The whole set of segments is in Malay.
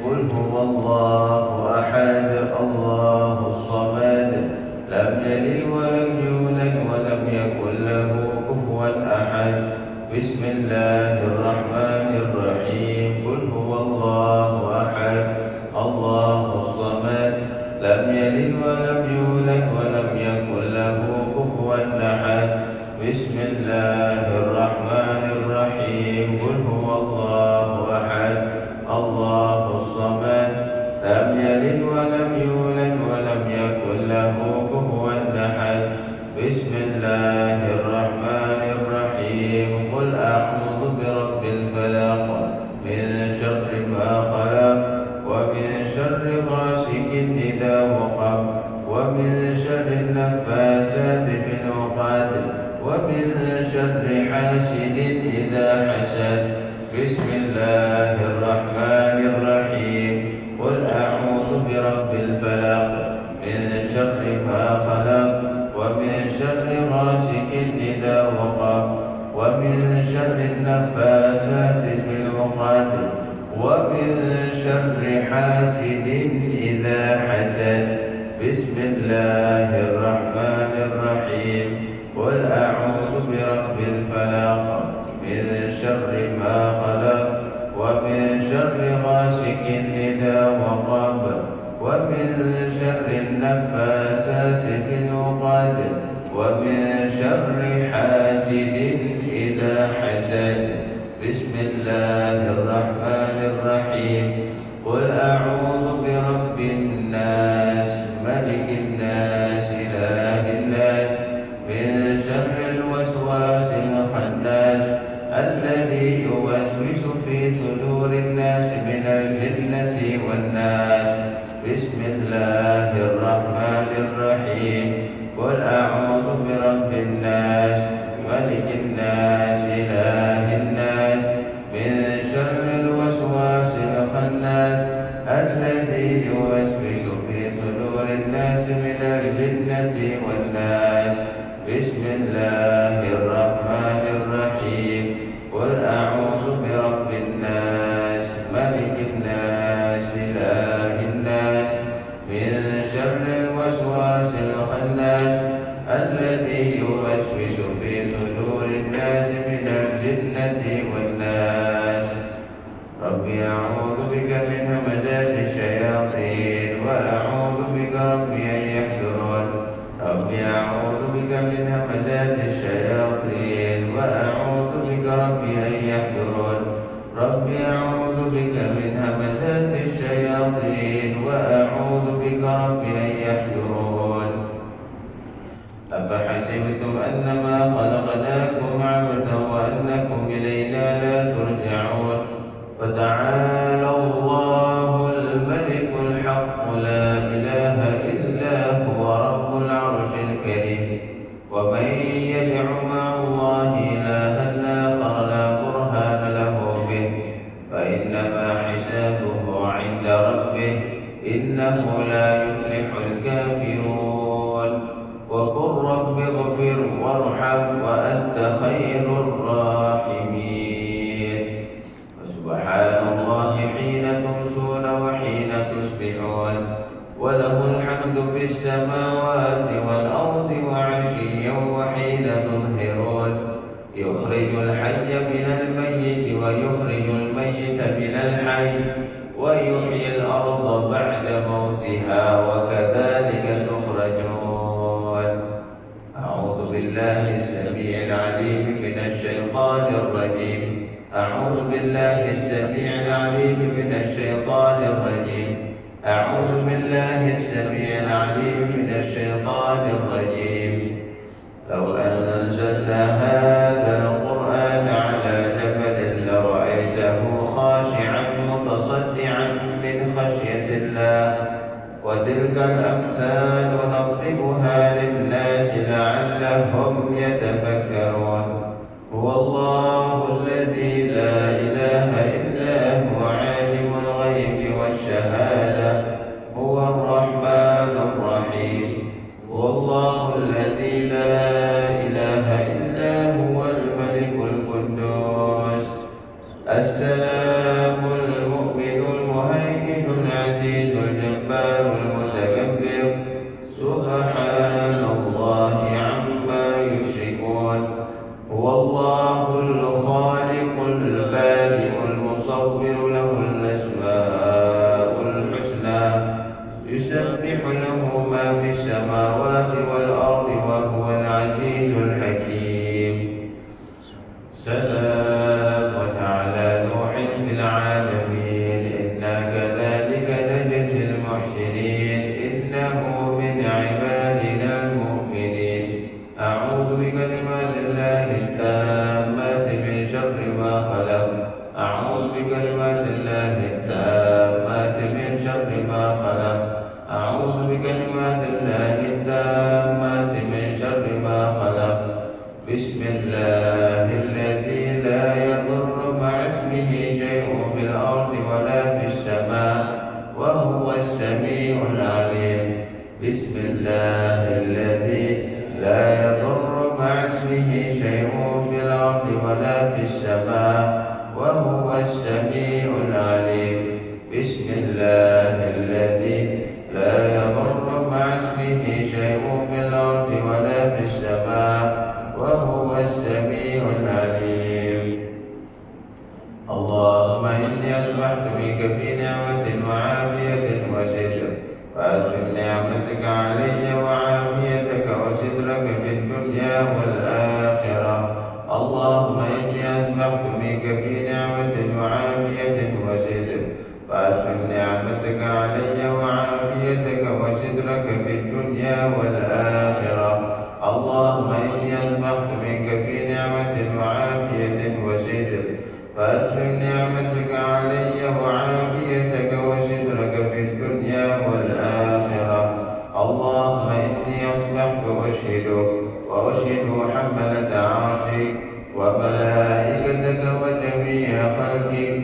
قل هو الله أحد الله الصمد لم يلد ولم يولد ولم يكن له كفوا أحد. بسم الله الرحمن الرحيم. قل هو الله أحد الله الصمد لم يلد ولم يولد ولم يكن له كفوا أحد. بسم الله الرحمن الرحيم. قل هو الله أحد الله الصمد لم يلد ولم يولد ولم يكن له كفوا أحد. بسم الله الرحمن الرحيم. قل أعوذ برب الفلق من شر ما خلق ومن شر غاسق إذا وقب ومن شر النفاثات في العقد ومن شر حاسد إذا حسد. بسم الله الرحمن الرحيم. قل أعوذ برب الفلق من شر ما خلق ومن شر غاسق إذا وقب ومن شر النفاثات في العقد ومن شر حاسد إذا حسد. بسم الله الرحمن الرحيم. قل أعوذ برب الفلق من شر ما خلق ومن شر غاسق إذا وقب ومن شر النفاثات في العقد ومن شر حاسد إذا حسد. بسم الله الرحمن الرحيم. قل أعوذ برب الناس ملك الناس إله الناس من شر الوسواس الخناس الذي يوسوس في صدور الناس من الجنة والناس. بسم الله الرحمن الرحيم. قل أعوذ برب الناس ملك الناس إله الناس من شر الوسواس الخناس الذي يوسوس في صدور الناس من الجنة والناس. بسم الله الرحمن الرحيم. قل أعوذ برب الناس ملك الناس إله الناس من شر الوسواس الخناس الذي يوسوس في صدور الناس من الجنة والناس. ربي أعوذ بك من همزات الشياطين وأعوذ بك ربي أن يحضرون. ربي أعوذ بك من همزات الشياطين وأعوذ بك ربي أن يحضرون. ربي أعوذ بك من همزات الشياطين وأعوذ بك ربي أن يحضرون. أفحسبتم أنما خلقناكم عبثا وأنكم إلينا لا ترجعون. فتعالى الله الملك الحق لا إله إلا هو رب العرش الكريم. ومن يدع مع الله إلها آخر لا برهان له به فإنما حسابه عند ربه إنه لا يفلح الكافرون. وقل رب اغفر وارحم وأنت خير الراحمين. وسبحان الله حين تمسون وحين تصبحون وله الحمد في السماوات والأرض وعشيا وحين تظهرون. يخرج الحي من الميت ويخرج الميت من الحي ويحيي الأرض بعد موتها وكذلك تخرجون. أعوذ بالله السميع العليم من الشيطان الرجيم. أعوذ بالله السميع العليم من الشيطان الرجيم. أعوذ بالله السميع العليم من الشيطان الرجيم. لو أنزلنا هذا القرآن على جبل لرأيته خاشعا متصدعا من خشية الله. وتلك الأمثال نضربها للناس لعلهم يتفكرون. هو الله الذي لا إله إلا هو عالم الغيب والشهادة هو الرحمن الرحيم. هو الله الذي لا إله إلا هو الملك القدوس السلام المؤمن المهيمن بسم الله الذي لا يضر مع اسمه شيء في الأرض ولا في السماء وهو السميع العليم. بسم الله الذي لا يضر مع اسمه شيء في الأرض ولا في السماء وهو السميع العليم. اللهم إني أصبحت بك في نعمة وعافية وستر، فأتم نعمتك علي وعافيتك وسترك في الدنيا والآخرة. اللهم إني أصبحت بك في نعمة وعافية وستر، فأتم نعمتك علي وعافيتك وسترك في الدنيا والآخرة. اللهم إني أصبحت بك في نعمة وعافية وستر، فأتم نعمتك علي وعافيتك وسترك في الدنيا والآخرة. اللهم إني أصبحت أشهدك وأشهد حملة عرشك وملائكتك وجميع خلقك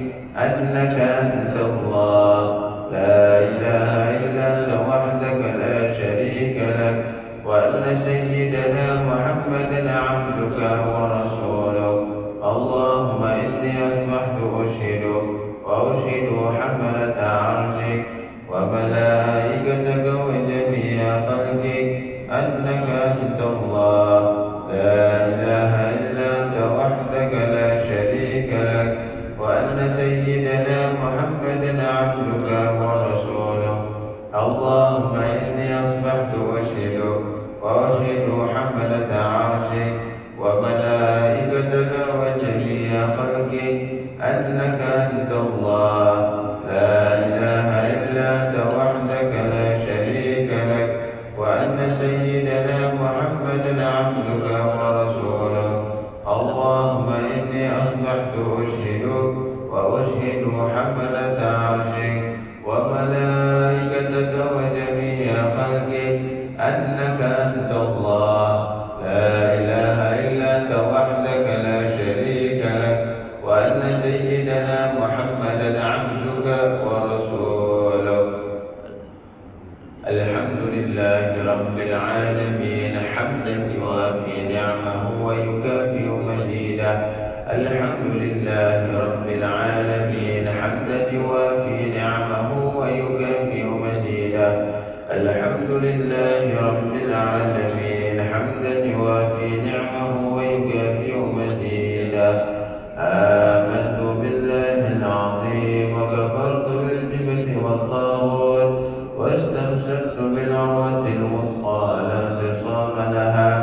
أنك أنت الله لا إله إلا أنت وحدك لا شريك لك، وأن سيدنا محمدا عبدك ورسولك. اللهم إني أصبحت أشهدك وأشهد حملة عرشك وملائكتك وجميع خلقك أنك أنت الله لا إله إلا أنت وحدك لا شريك لك، وأن سيدنا محمدا عبدك ورسولك. اللهم إني أصبحت أشهدك وأشهد حملة عرشك وملائكتك وجميع خلقك أنك أنت الله لا إله إلا أنت وحدك لا شريك لك، وأن سيدنا محمدا عبدك ورسولك. اللهم إني أصبحت أشهدك وأشهد حملة عرشك وملائكتك وجميع خلقك أنك أنت الله لا إله إلا أنت وحدك لا شريك لك، وأن سيدنا محمدا عبدك ورسولك. الحمد لله رب العالمين حمدا يوافي نعمه ويكافئ مزيده. الحمد لله رب العالمين حمدا يوافي نعمه ويكافئ مزيده. الحمد لله رب العالمين حمدا يوافي نعمه ويكافئ مزيده. آمنت بالله العظيم وكفرت بالجبت والطاغوت واستمسكت بالعروة الوثقى لا انفصام لها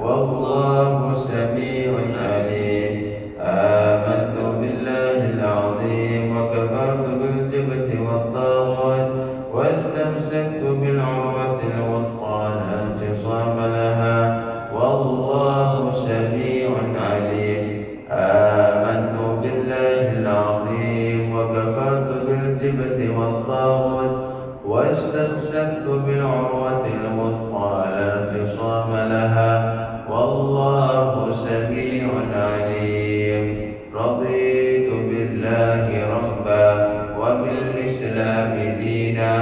والله سميع عليم. آمنت بالله العظيم وكفرت بالجبت والطاغوت واستمسكت بالعروة الوثقى لا انفصام لها والله سميع عليم. آمنت بالله العظيم وكفرت بالجبت والطاغوت واستمسكت بالعروة الوثقى لا انفصام لها والله سميع عليم. رضيت بالله ربا وبالإسلام دينا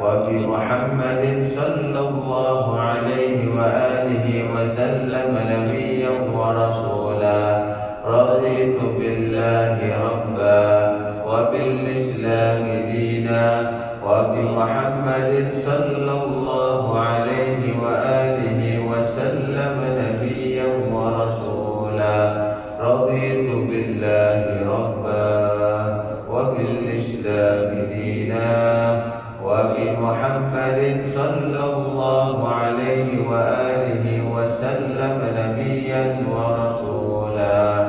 وبمحمد صلى الله عليه وآله وسلم نبيا ورسولا. رضيت بالله ربا وبالإسلام دينا وبمحمد صلى الله عليه وآله وسلم نبيا ورسولا. رضيت بالله ربا وبالإسلام دينا وبمحمد صلى الله عليه وآله وسلم نبيا ورسولا.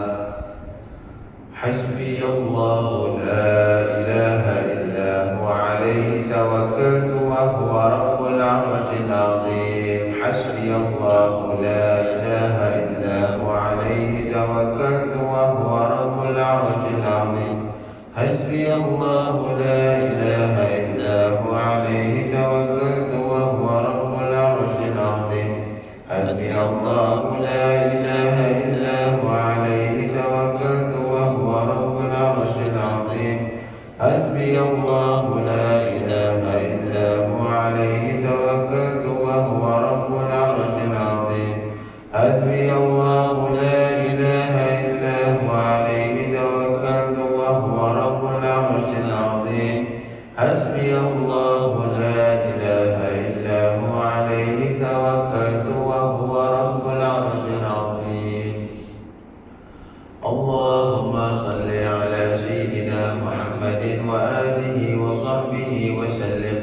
حسبي الله لا إله إلا هو عليه توكلت وهو رب العرش العظيم. حسبي الله لا إله إلا هو عليه توكلت وهو رب العرش العظيم. حسبي الله لا إله إلا هو عليه توكلت وهو رب العرش العظيم. حسبي الله لا إله إلا هو عليه توكلت وهو رب العرش العظيم. حسبي الله لا إله إلا هو عليه توكلت حسبي الله لا إله إلا هو عليه توكلت وهو رب العرش العظيم. اللهم صل على سيدنا محمد وآله وصحبه وسلم.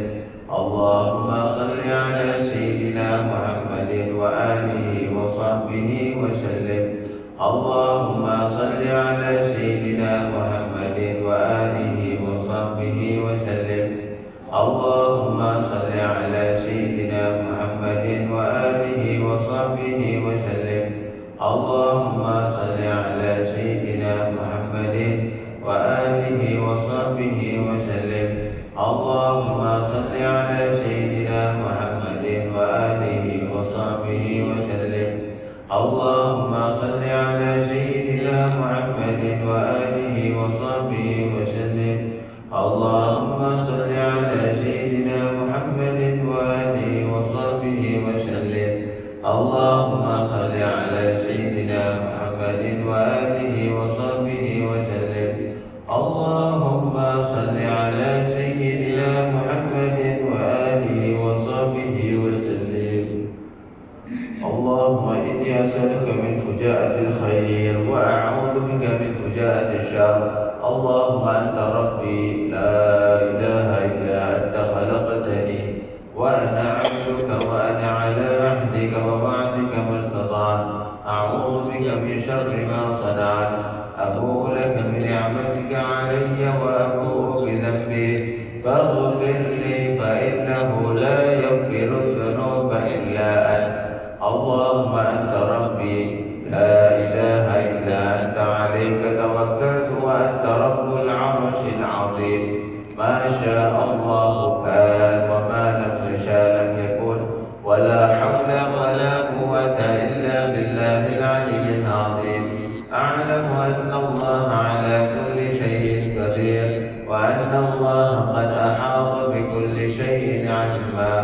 اللهم صل على سيدنا محمد وآله وصحبه وسلم. اللهم صل على سيدنا محمد وآله وصحبه وسلم. اللهم صل على سيدنا محمد وآله وصحبه وسلم. اللهم صل على سيدنا محمد وآله وصحبه وسلم. اللهم صل على سيدنا محمد وآله وصحبه وسلم. اللهم صل على سيدنا محمد وآله وصحبه وسلم. اللهم صل على سيدنا محمد وآله وصحبه وسلم. اللهم صل على سيدنا محمد وآله وصحبه وسلم. اللهم صل على سيدنا محمد وآله وصحبه وسلم. اللهم إني أسألك من فجاءة الخير وأعوذ بك من فجاءة الشر. اللهم أنت ربي لا إله إلا أنت خلقتني وأنا عبدك وأنا على عهدك ووعدك ما استطعت. أعوذ بك من شر ما صنعت. أبوء لك بنعمتك علي وأبوء بذنبي فاغفر لي فإنه لا يغفر الذنوب إلا أنت. اللهم أنت ربي لا إله إلا أنت عليك توكلت وأنت رب العرش العظيم. ما شاء الله كان وما لم يشاء لم يكن ولا حول ولا قوة إلا بالله العلي العظيم. أعلم أن الله على كل شيء قدير وأن الله قد أحاط بكل شيء علما.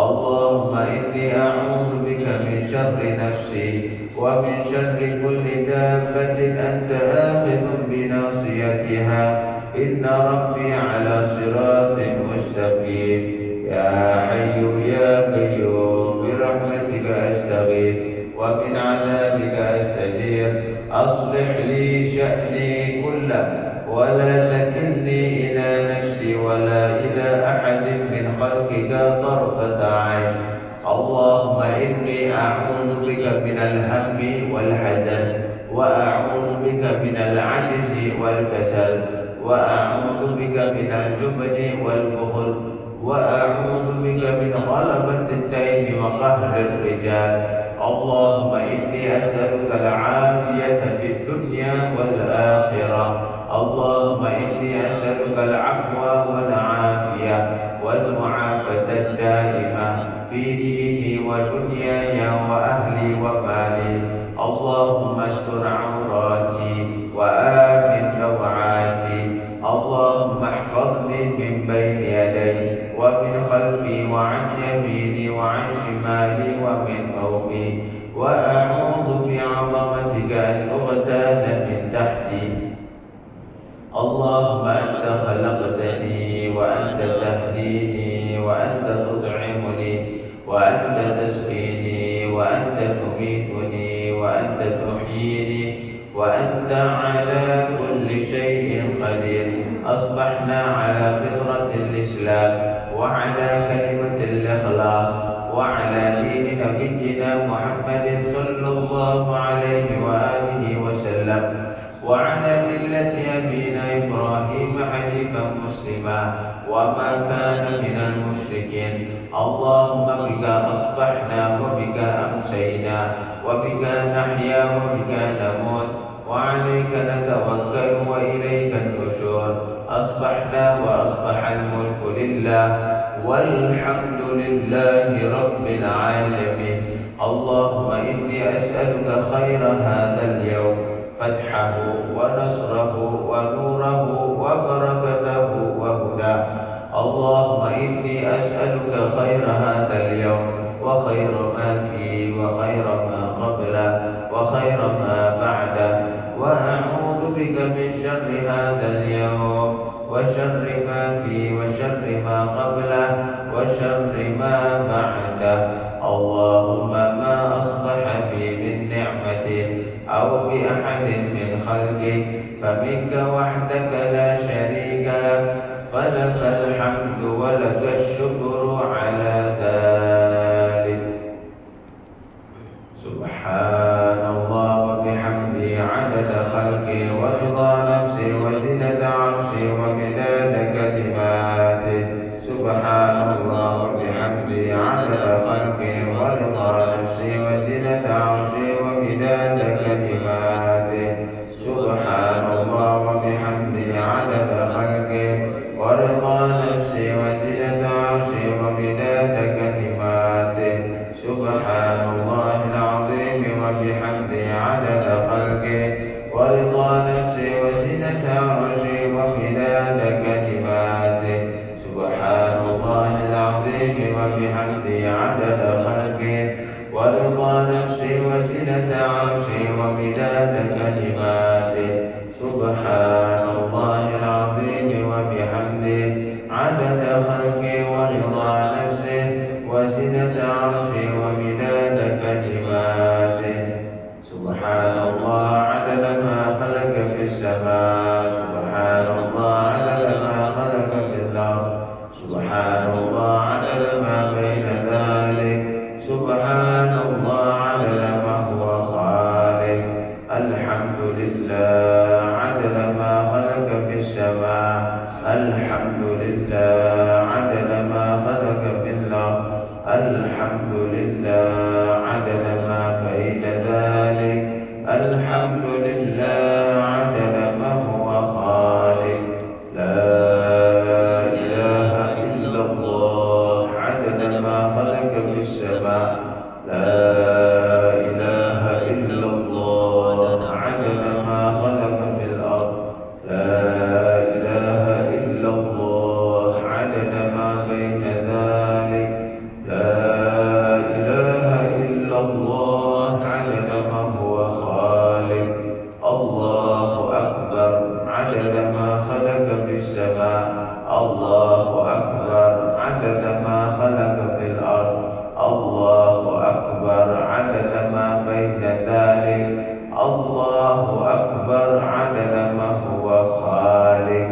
اللهم إني أعوذ بك من شر نفسي ومن شر كل دابة أنت آخذ بناصيتها. إن ربي على صراط مستقيم. يا حي يا قيوم برحمتك أستغيث ومن عذابك أستجير. أصلح لي شأني كله ولا تكلني إلى نفسي ولا إلى أحد من خلقك طرفة عين. اللهم إني أعوذ بك من الهم والحزن وأعوذ بك من العجز والكسل وأعوذ بك من الجبن والبخل وأعوذ بك من غلبة الدين وقهر الرجال. اللهم إني أسألك العافية في الدنيا والآخرة. اللهم إني أسألك العفو والعافية والمعافاة الدائمة في ديني ودنياي وأهلي ومالي. اللهم استر عوراتي وآمن روعاتي. اللهم احفظني من بين يدي ومن خلفي وعن يميني وعن شمالي ومن فوقي. وأعوذ بعظمتك أن أغتال من تحتي. اللهم أنت خلقتني وأنت تهديني وأنت تطعمني وأنت تسقيني وأنت تميتني وأنت تحييني وأنت على كل شيء قدير. أصبحنا على فطرة الإسلام وعلى كلمة الإخلاص وعلى دين نبينا محمد صلى الله عليه وآله وسلم وعلى ملة أبينا إبراهيم حنيفا مسلما وما كان من المشركين. اللهم بك أصبحنا وبك أمسينا وبك نحيا وبك نموت وعليك نتوكل وإليك النشور. أصبحنا وأصبح الملك لله والحمد لله رب العالمين. اللهم إني أسألك خير هذا اليوم فتحه ونصره ونوره وبركته وهداه. اللهم إني أسألك خير هذا اليوم وخير ما فيه وخير ما قبله وخير ما بعده. وأعوذ بك من شر هذا اليوم وشر ما فيه وشر الحمد ولك الشكر على ذلك. سبحان الله وبحمده عدد خلقه ورضا نفسه وزنة عرشه ومداد كلماته. سبحان الله وبحمده عدد خلقه ورضا نفسه وزنة عرشه ومداد كلماته. سبحان الله وبحمده عدد خلقه ورضا نفسه وزنة عرشه ومداد كلماته. سبحان الله العظيم وبحمده عدد خلقه ورضا نفسه وزنة عرشه ومداد كلماته. سبحان الله العظيم وبحمده عدد خلقه ورضا نفسه وزنة عرشه ومداد كلماته. سبحان الله العظيم وبحمده عدد خلقه ورضا نفسه وزنة عرشه ومداد كلماته. سبحان الله عدد ما خلق في السماء. سبحان الله عدد ما خلق في الأرض. سبحان الله عدد ما بين ذلك. سبحان الله عدد ما هو خالق. الحمد لله عدد ما خلق في السماء. الحمد لله عدد ما خلق في الأرض. الحمد لله عدد ما بين ذلك. الحمد لله عدد ما هو خالق. لا إله إلا الله عدد ما خلق في السماء. لا إله إلا الله عدد ما خلق في الأرض. لا إله إلا الله عدد ما بين ذلك. لا إله إلا الله عدد ما هو خالق. الله أكبر عدد ما خلق في السماء. الله أكبر عدد ما خلق في الأرض. الله أكبر عدد ما بين ذلك. الله أكبر عدد ما هو خالق.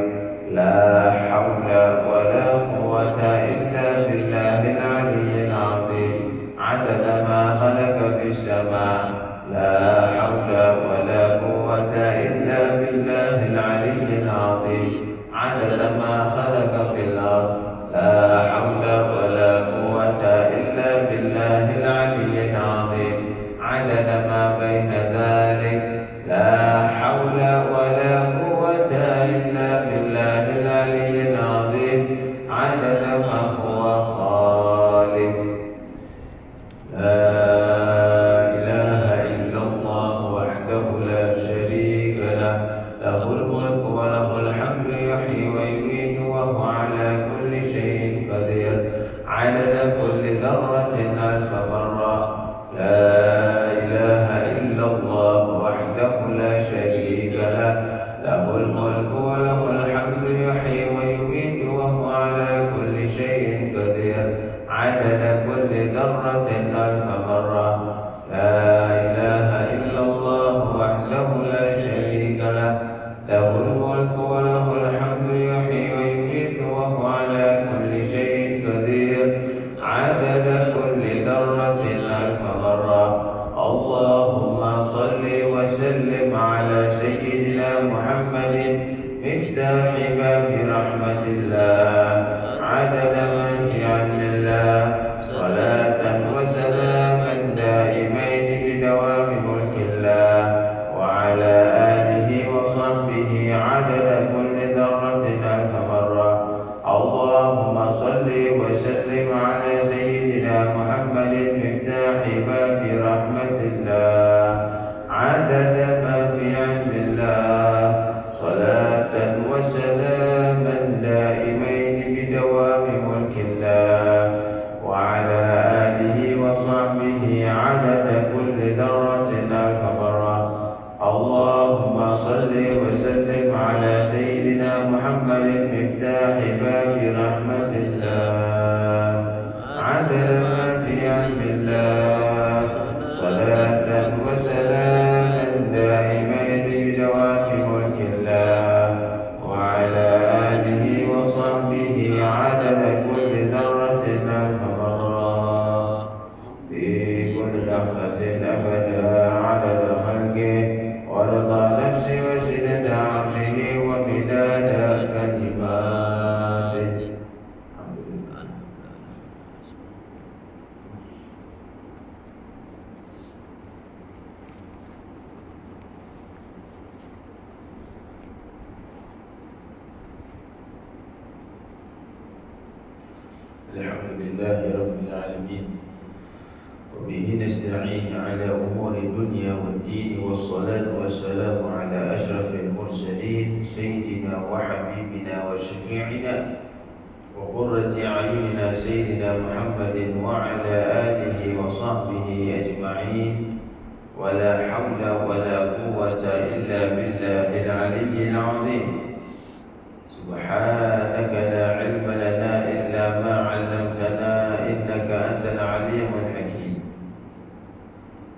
لا حول ولا قوة إلا بالله العلي العظيم عدد ما خلق في السماء. لا حول ولا قوة إلا بالله العلي العظيم عدد ما خلق في الأرض. لا حول ولا قوة إلا بالله العلي العظيم عدد ما بين ذلك. لا حول ولا قوة إلا بالله العلي العظيم عدد ما هو خالق. لا إله إلا الله وحده لا شريك له. له الملك وله الحمد يحيي ويميت وهو على كل شيء قدير عدد كل ذرة ألف مرة. لا إله إلا الله وحده لا شريك له. له الملك وله الحمد يحيي ويميت وهو على كل شيء قدير عدد كل ذرة ألف مرة. لا إله إلا الله وحده لا شريك له. له الملك وله الحمد يحيي ويميت وهو على كل شيء قدير عدد كل ذرة ألف مرة. اللهم صل وسلم على سيدنا محمد مفتاح باب رحمة الله عدد ما في علم الله. صلاة وسلاما دائمين بدوام ملك الله وعلى آله وصحبه عدد كل ذرة ألف مرة. اللهم صل وسلم على سيدنا محمد مفتاح باب رحمة الله. عدد ما في علم الله. صلاة لله رب العالمين وبه نستعين على أمور الدنيا والدين والصلاة والسلام على أشرف المرسلين سيدنا وحبيبنا وشفيعنا وقرة أعيننا سيدنا محمد وعلى آله وصحبه أجمعين ولا حول ولا قوة إلا بالله العلي العظيم سبحانك لا علم لنا إلا ما علمتنا إنك أنت العليم الحكيم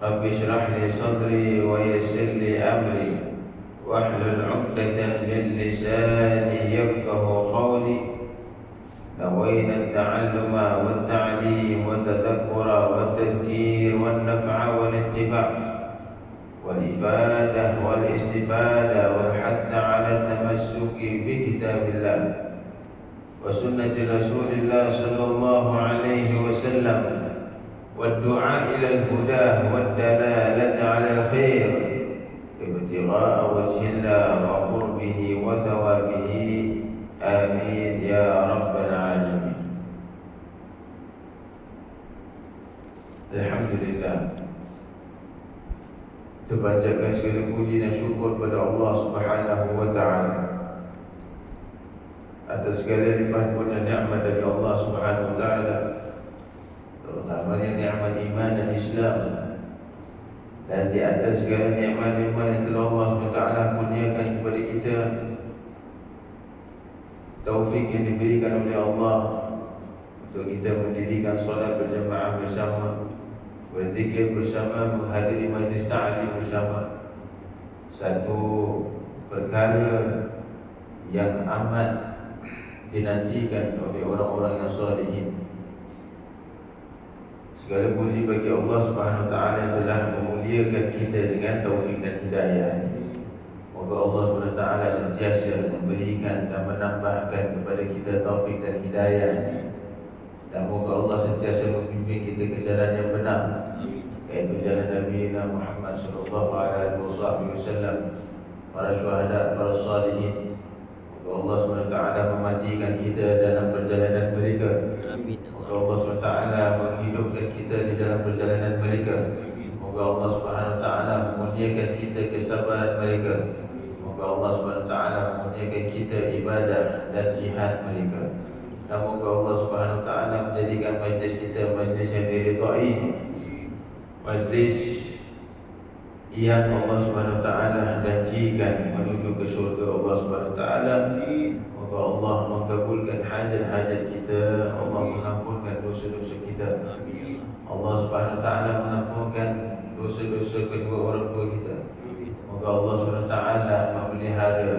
رب اشرح لي صدري ويسر لي أمري واحلل عقدة من لساني يفقه قولي نوينا التعلم والتعليم والتذكر والتذكير والنفع والاتباع والإفادة والاستفادة والحث على التمسك بكتاب الله وسنة رسول الله صلى الله عليه وسلم والدعاء إلى الهدى والدلالة على الخير ابتغاء وجه الله وقربه وثوابه آمين يا رب العالمين. Alhamdulillah, kita panjatkan segala puji dan syukur kepada Allah Subhanahu wa taala atas segala limpahan kurnia nikmat dari Allah Subhanahu wa taala, terutamanya nikmat iman dan Islam, dan di atas segala nikmat-nikmat yang telah Allah Subhanahu wa taala kurniakan kepada kita, taufik yang diberikan oleh Allah untuk kita mendirikan solat berjamaah bersama, berzikir bersama, menghadiri majlis ta'lim bersama. Satu perkara yang amat dinantikan oleh orang-orang yang salihin. Segala puji bagi Allah Subhanahu wa taala yang telah memuliakan kita dengan taufik dan hidayah. Moga Allah SWT sentiasa memberikan dan menambahkan kepada kita taufik dan hidayah, dan moga Allah sentiasa membimbing kita ke jalan yang benar, yaitu jalan Nabi Muhammad SAW, para syuhada, para salihin. Moga Allah SWT mematikan kita dalam perjalanan mereka. Moga Allah SWT menghidupkan kita di dalam perjalanan mereka. Moga Allah SWT memurniakan kita kesabaran mereka. Moga Allah SWT memurniakan kita ibadah dan jihad mereka. Dan moga Allah SWT menjadikan majlis kita majlis yang diridai, majlis yang Allah SWT janjikan menuju ke syurga Allah SWT. Moga Allah mengabulkan hajat-hajat kita, Allah mengampunkan dosa-dosa kita, Allah SWT mengampunkan dosa-dosa kedua orang tua kita. Moga Allah SWT memelihara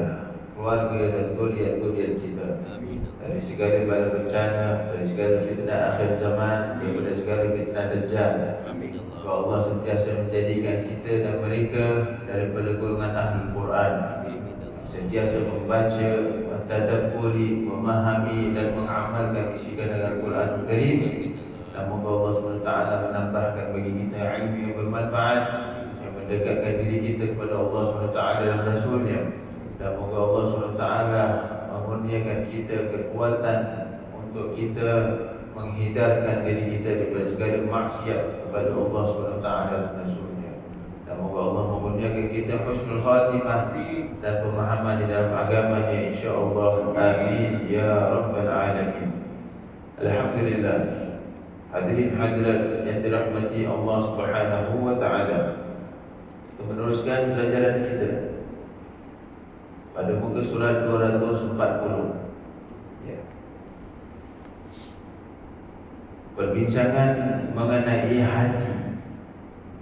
keluarga dan zuriat-zuriat kita dari segala bala bencana, dari segala fitnah akhir zaman, daripada segala fitnah dajjal. Moga Allah sentiasa menjadikan kita dan mereka daripada golongan ahli Quran, sentiasa membaca, mentadabburi, memahami dan mengamalkan isi kandungan Al-Quran Al-Karim. Dan moga Allah SWT menambahkan bagi kita ilmu yang bermanfaat, yang mendekatkan diri kita kepada Allah SWT dan Rasulnya. Dan moga Allah SWT memurniakan kita kekuatan untuk kita menghindarkan diri kita daripada segala maksiat kepada Allah SWT dan Rasulnya. Dan moga Allah memurniakan kita husnul khatimah dan pemahaman di dalam agamanya, insya-Allah. Amin ya rabbal alamin. Alhamdulillah. Hadirin hadirat yang dirahmati Allah Subhanahu wa taala, kita meneruskan pelajaran kita pada muka surat 240. Ya. Perbincangan mengenai hati,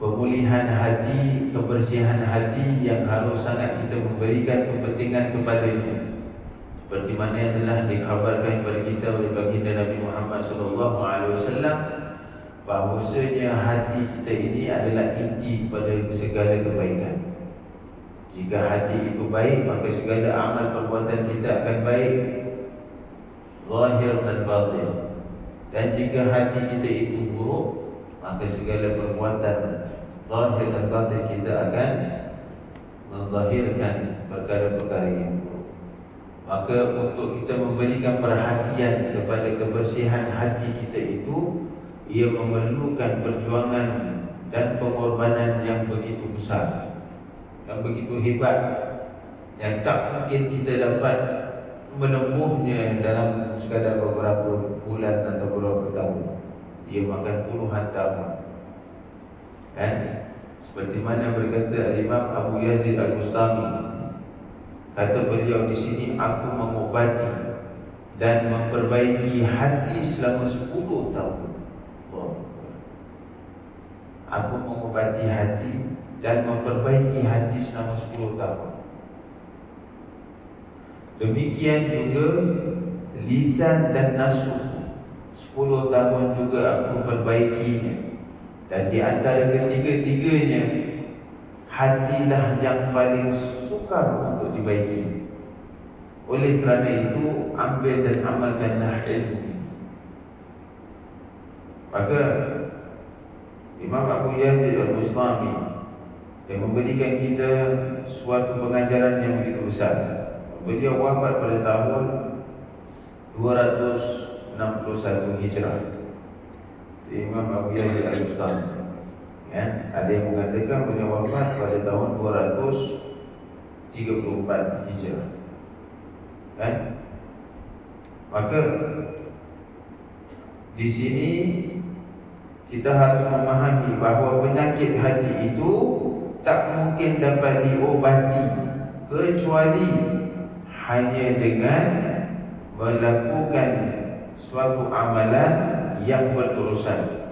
pemulihan hati, kebersihan hati yang harus sangat kita memberikan kepentingan kepadanya. Seperti mana yang telah dikhabarkan kepada kita oleh baginda Nabi Muhammad SAW, bahawasanya hati kita ini adalah inti kepada segala kebaikan. Jika hati itu baik, maka segala amal perbuatan kita akan baik, zahir dan batin. Dan jika hati kita itu buruk, maka segala perbuatan zahir dan batin kita akan menzahirkan perkara-perkara yang buruk. Maka untuk kita memberikan perhatian kepada kebersihan hati kita itu, ia memerlukan perjuangan dan pengorbanan yang begitu besar, yang begitu hebat, yang tak mungkin kita dapat menempuhnya dalam sekadar beberapa bulan atau beberapa tahun. Ia makan puluhan tahun. Kan? Seperti mana berkata Imam Abu Yazid Al-Bustami, kata beliau di sini, aku mengobati dan memperbaiki hati selama 10 tahun. Aku mengobati hati dan memperbaiki hati selama 10 tahun. Demikian juga lisan dan nafsu, 10 tahun juga aku perbaikinya. Dan di antara ketiga-tiganya, hatilah yang paling sukar untuk dibaiki. Oleh kerana itu, ambil dan amalkanlah ilmu. Maka Imam Abu Yazid Al-Bustami yang memberikan kita suatu pengajaran yang begitu besar. Beliau wafat pada tahun 261 Hijrah. Imam Abu Yazid Al-Bustami. Ya, ada yang mengatakan beliau wafat pada tahun 234 Hijrah. Kan? Maka di sini kita harus memahami bahawa penyakit hati itu tak mungkin dapat diobati kecuali hanya dengan melakukan suatu amalan yang berterusan.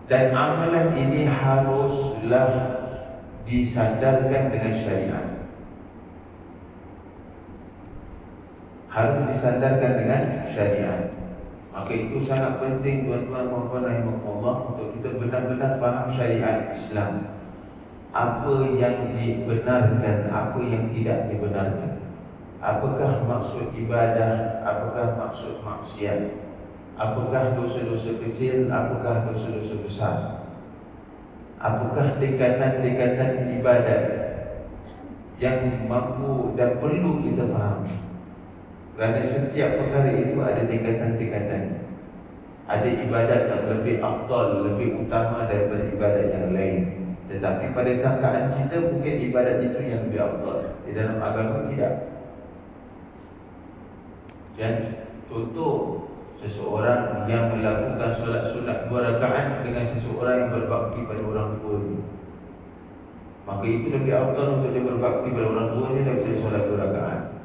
Dan amalan ini haruslah disandarkan dengan syariat. Harus disandarkan dengan syariat. Maka itu sangat penting tuan-tuan dan puan-puan rahimahullah, untuk kita benar-benar faham syariat Islam. Apa yang dibenarkan, apa yang tidak dibenarkan. Apakah maksud ibadah, apakah maksud maksiat. Apakah dosa-dosa kecil, apakah dosa-dosa besar. Apakah tingkatan-tingkatan ibadat yang mampu dan perlu kita faham. Kerana setiap perkara itu ada tingkatan-tingkatan. Ada ibadat yang lebih afdal, lebih utama daripada ibadat yang lain. Tetapi pada sangkaan kita mungkin ibadat itu yang lebih afdal. Di dalam agama tidak. Dan contoh, seseorang yang melakukan solat sunat 2 rakaat dengan seseorang yang berbakti pada orang tuanya, maka itu lebih afdal untuk dia berbakti pada orang tuanya daripada solat 2 rakaat.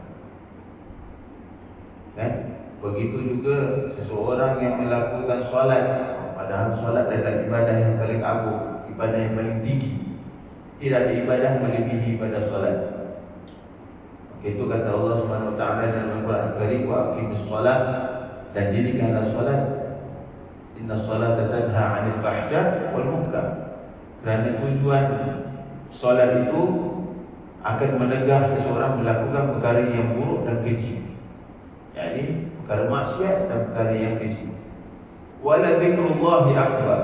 Kan? Begitu juga seseorang yang melakukan solat, padahal solat adalah ibadah yang paling agung, ibadah yang paling tinggi. Tidak ada ibadah melebihi ibadah solat. Itu kata Allah Subhanahu wa taala dalam Al-Quran Al-Karim, wa aqimis solat, dan dirikanlah solat. Inna salata tanha 'anil fahsya wal munkar. Kerana tujuan solat itu akan menegah seseorang melakukan perkara yang buruk dan keji, yakni perkara maksiat dan perkara yang keji. Wala dzikrullahi akbar.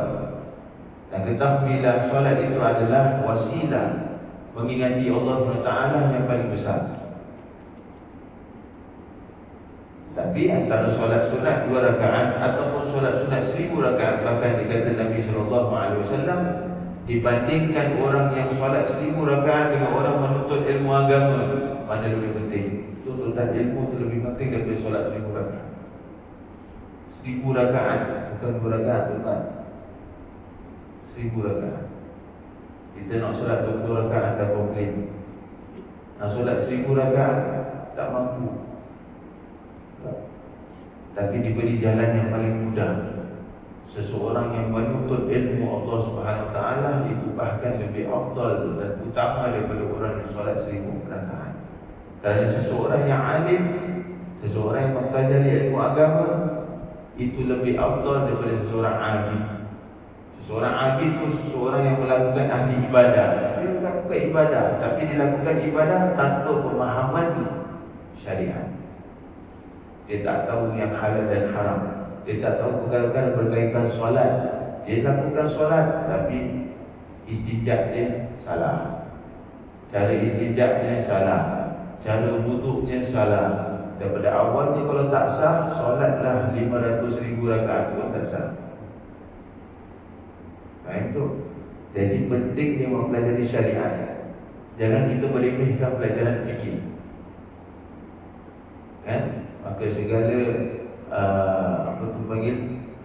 Dan ketahuilah solat itu adalah wasilah mengingati Allah SWT yang paling besar. Tapi antara solat sunat 2 rakaat ataupun solat sunat 1000 rakaat, bahkan dikata Nabi SAW, dibandingkan orang yang solat 1000 rakaat dengan orang menuntut ilmu agama, mana lebih penting? Tuntutan ilmu itu lebih penting daripada solat 1000 rakaat. 1000 rakaat, bukan 2 rakaat, tuan. 1000 rakaat. Kita nak solat 20 rakaat dah komplain. Nak solat 1000 rakaat tak mampu. Tapi diberi jalan yang paling mudah. Seseorang yang menuntut ilmu Allah Subhanahu wa taala itu bahkan lebih afdal dan utama daripada orang yang solat 1000 rakaat. Kerana seseorang yang alim, seseorang yang mempelajari ilmu agama, itu lebih afdal daripada seseorang abid. Seseorang abid itu seseorang yang melakukan ahli ibadah. Dia melakukan ibadah, tapi dilakukan ibadah tanpa pemahaman syariat. Dia tak tahu yang halal dan haram. Dia tak tahu perkara-perkara berkaitan solat. Dia lakukan solat, tapi istinja dia salah. Cara istinja dia salah. Cara wuduknya salah. Daripada awalnya kalau tak sah, solatlah 500,000 rakaat pun tak sah. Itu. Jadi pentingnya mempelajari syariat. Jangan kita meremehkan pelajaran fikih. Maka segala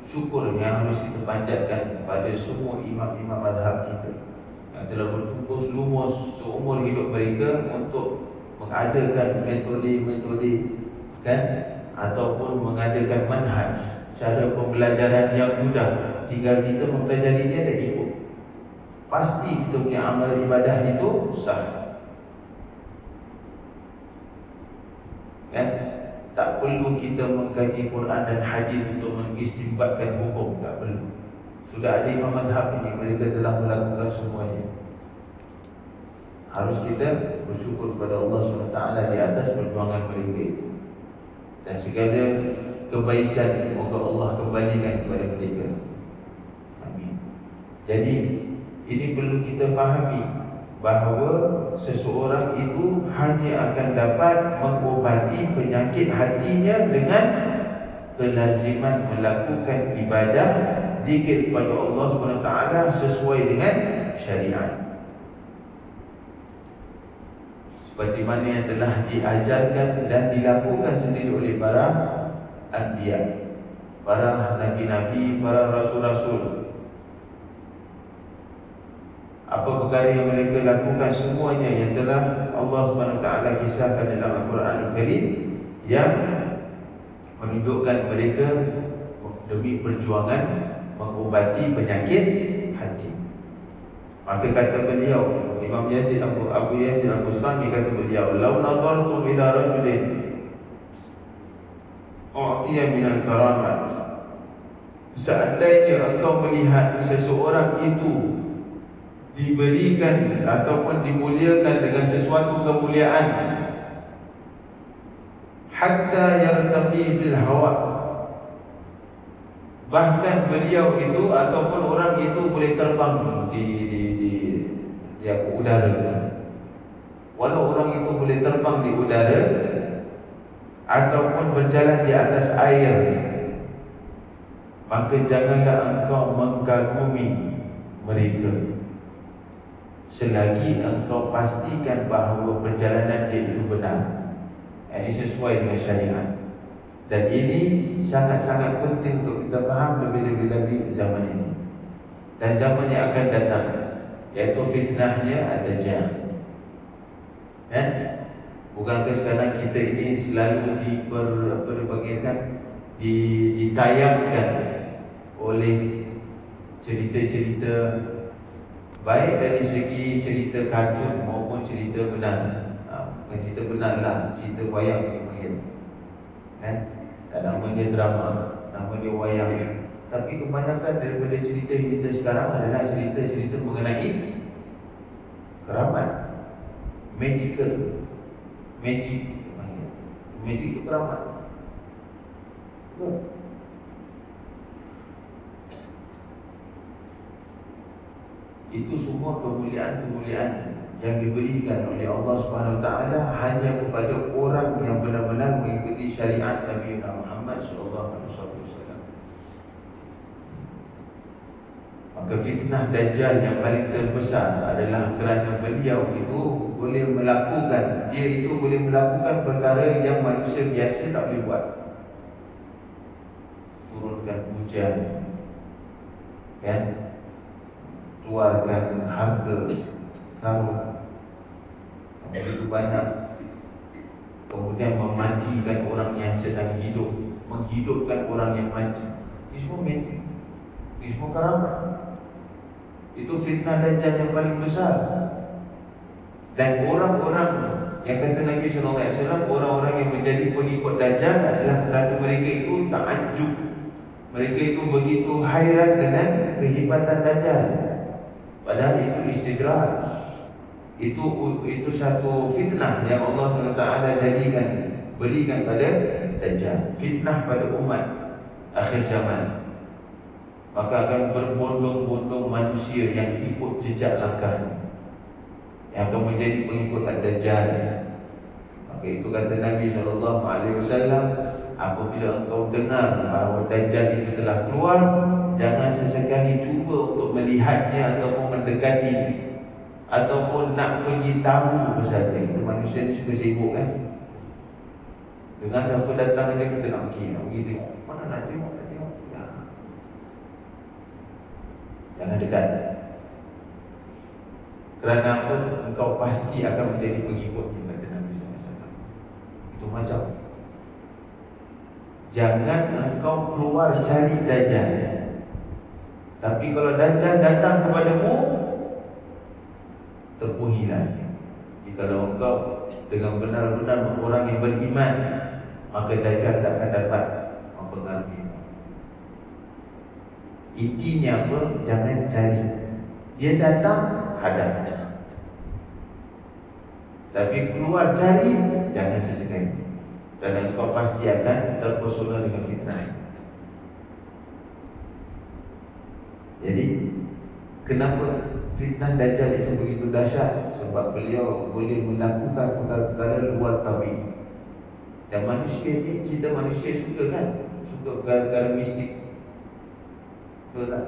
syukur yang harus kita panjatkan kepada semua imam-imam mazhab kita yang telah bertukus lumus seumur hidup mereka untuk mengadakan metode-metode ataupun mengadakan manhaj, cara pembelajaran yang mudah. Tinggal kita mempelajarinya dan ikut. Pasti kita punya amal ibadah itu sah. Tak perlu kita mengkaji Quran dan hadis untuk mengistinbatkan hukum, tak perlu. Sudah ada imam mazhab ini, mereka telah melakukan semuanya. Harus kita bersyukur kepada Allah SWT di atas perjuangan mereka itu. Dan segala kebaikan semoga Allah kembalikan kepada mereka. Amin. Jadi ini perlu kita fahami bahawa seseorang itu hanya akan dapat mengobati penyakit hatinya dengan kelaziman melakukan ibadah zikir kepada Allah SWT sesuai dengan syariat, seperti mana yang telah diajarkan dan dilakukan sendiri oleh para anbiya, para nabi-nabi, para rasul-rasul. Apa perkara yang mereka lakukan semuanya yang telah Allah SWT kisahkan dalam Al-Quran Al-Karim, yang menunjukkan mereka demi perjuangan mengobati penyakit hati. Maka kata beliau, Imam Yazid Abu Yazid Al-Bustami kata beliau, "Lau nadartum ila rajulin u'tiya minal karamat." Seandainya engkau melihat seseorang itu diberikan ataupun dimuliakan dengan sesuatu kemuliaan, hatta yartaqi fil hawa, bahkan beliau itu ataupun orang itu boleh terbang di udara. Walau orang itu boleh terbang di udara ataupun berjalan di atas air, maka janganlah engkau mengagumi mereka selagi engkau pastikan bahawa perjalanan dia itu benar, ini sesuai dengan syariat. Dan ini sangat-sangat penting untuk kita faham lebih-lebih lagi zaman ini dan zaman yang akan datang, iaitu fitnahnya ad-Dajjal. Bukankah sekarang kita ini selalu ditayangkan oleh cerita-cerita, baik dari segi cerita kartun maupun cerita benar. Bukan cerita benar lah, cerita wayang panggil. Tak nama dia drama, nama dia wayang. Tapi kebanyakan daripada cerita kita sekarang adalah cerita-cerita mengenai keramat, magic itu keramat. Betul. Itu semua kemuliaan-kemuliaan yang diberikan oleh Allah SWT hanya kepada orang yang benar-benar mengikuti syariat Nabi Muhammad SAW. Maka fitnah Dajjal yang paling terbesar adalah kerana beliau itu boleh melakukan perkara yang manusia biasa tak boleh buat. Turunkan hujan, keluarkan harta karun begitu banyak, kemudian mematikan orang yang sedang hidup, menghidupkan orang yang mati. Ini semua magic, ini semua keramat. Itu fitnah Dajjal yang paling besar. Dan orang-orang yang kata Nabi SAW, orang-orang yang menjadi pengikut Dajjal adalah kerana mereka itu takjub, mereka itu begitu hairan dengan kehebatan Dajjal. Padahal itu istidraj. Itu satu fitnah yang Allah SWT berikan pada Dajjal. Fitnah pada umat akhir zaman. Maka akan berbondong-bondong manusia yang ikut jejak langkahnya, yang akan menjadi pengikut Ad-Dajjal. Maka itu kata Nabi SAW, apabila engkau dengar bahawa Dajjal itu telah keluar, jangan sesekali cuba untuk melihatnya ataupun mendekati, ataupun nak pergi tahu pasal dia. Kita manusia ni suka sibuk kan. Dengar siapa datang dia, kita nak pergi tengok. Mana nak tengok, ya. Jangan dekat. Kerana apa? Engkau pasti akan menjadi pengikutnya, kata Nabi SAW. Itu macam. Jangan engkau keluar cari Dajjal. Tapi kalau Dajjal datang kepadamu, terpuhilah dia. Jikalau engkau dengan benar-benar orang yang beriman, maka Dajjal tak akan dapat mempengaruhi. Intinya apa? Jangan cari. Dia datang, hadap. Tapi keluar cari, jangan sesekali. Dan engkau pasti akan terpesona dengan fitnah. Jadi, kenapa fitnah Dajjal itu begitu dahsyat? Sebab beliau boleh melakukan perkara-perkara luar tabi'i. Dan manusia ni, kita manusia suka kan? Suka perkara-perkara mistik. Betul tak?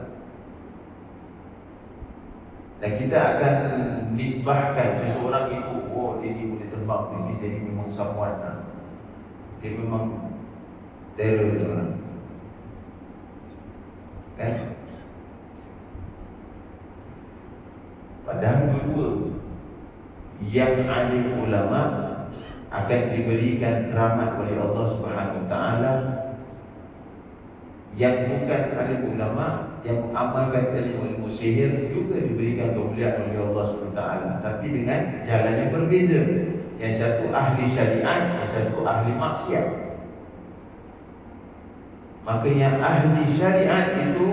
Dan kita akan nisbahkan seseorang itu, oh dia ni boleh terbang, dia ni memang someone, dia memang terror orang. Kan? Padahal dua yang alim ulama akan diberikan keramat oleh Allah Subhanahu Wa Taala. Yang bukan alim ulama, yang mengamalkan ilmu sihir juga diberikan kemuliaan oleh Allah Subhanahu Wa Taala, tapi dengan jalan yang berbeza. Yang satu ahli syariat, yang satu ahli maksiat. Maka yang ahli syariat itu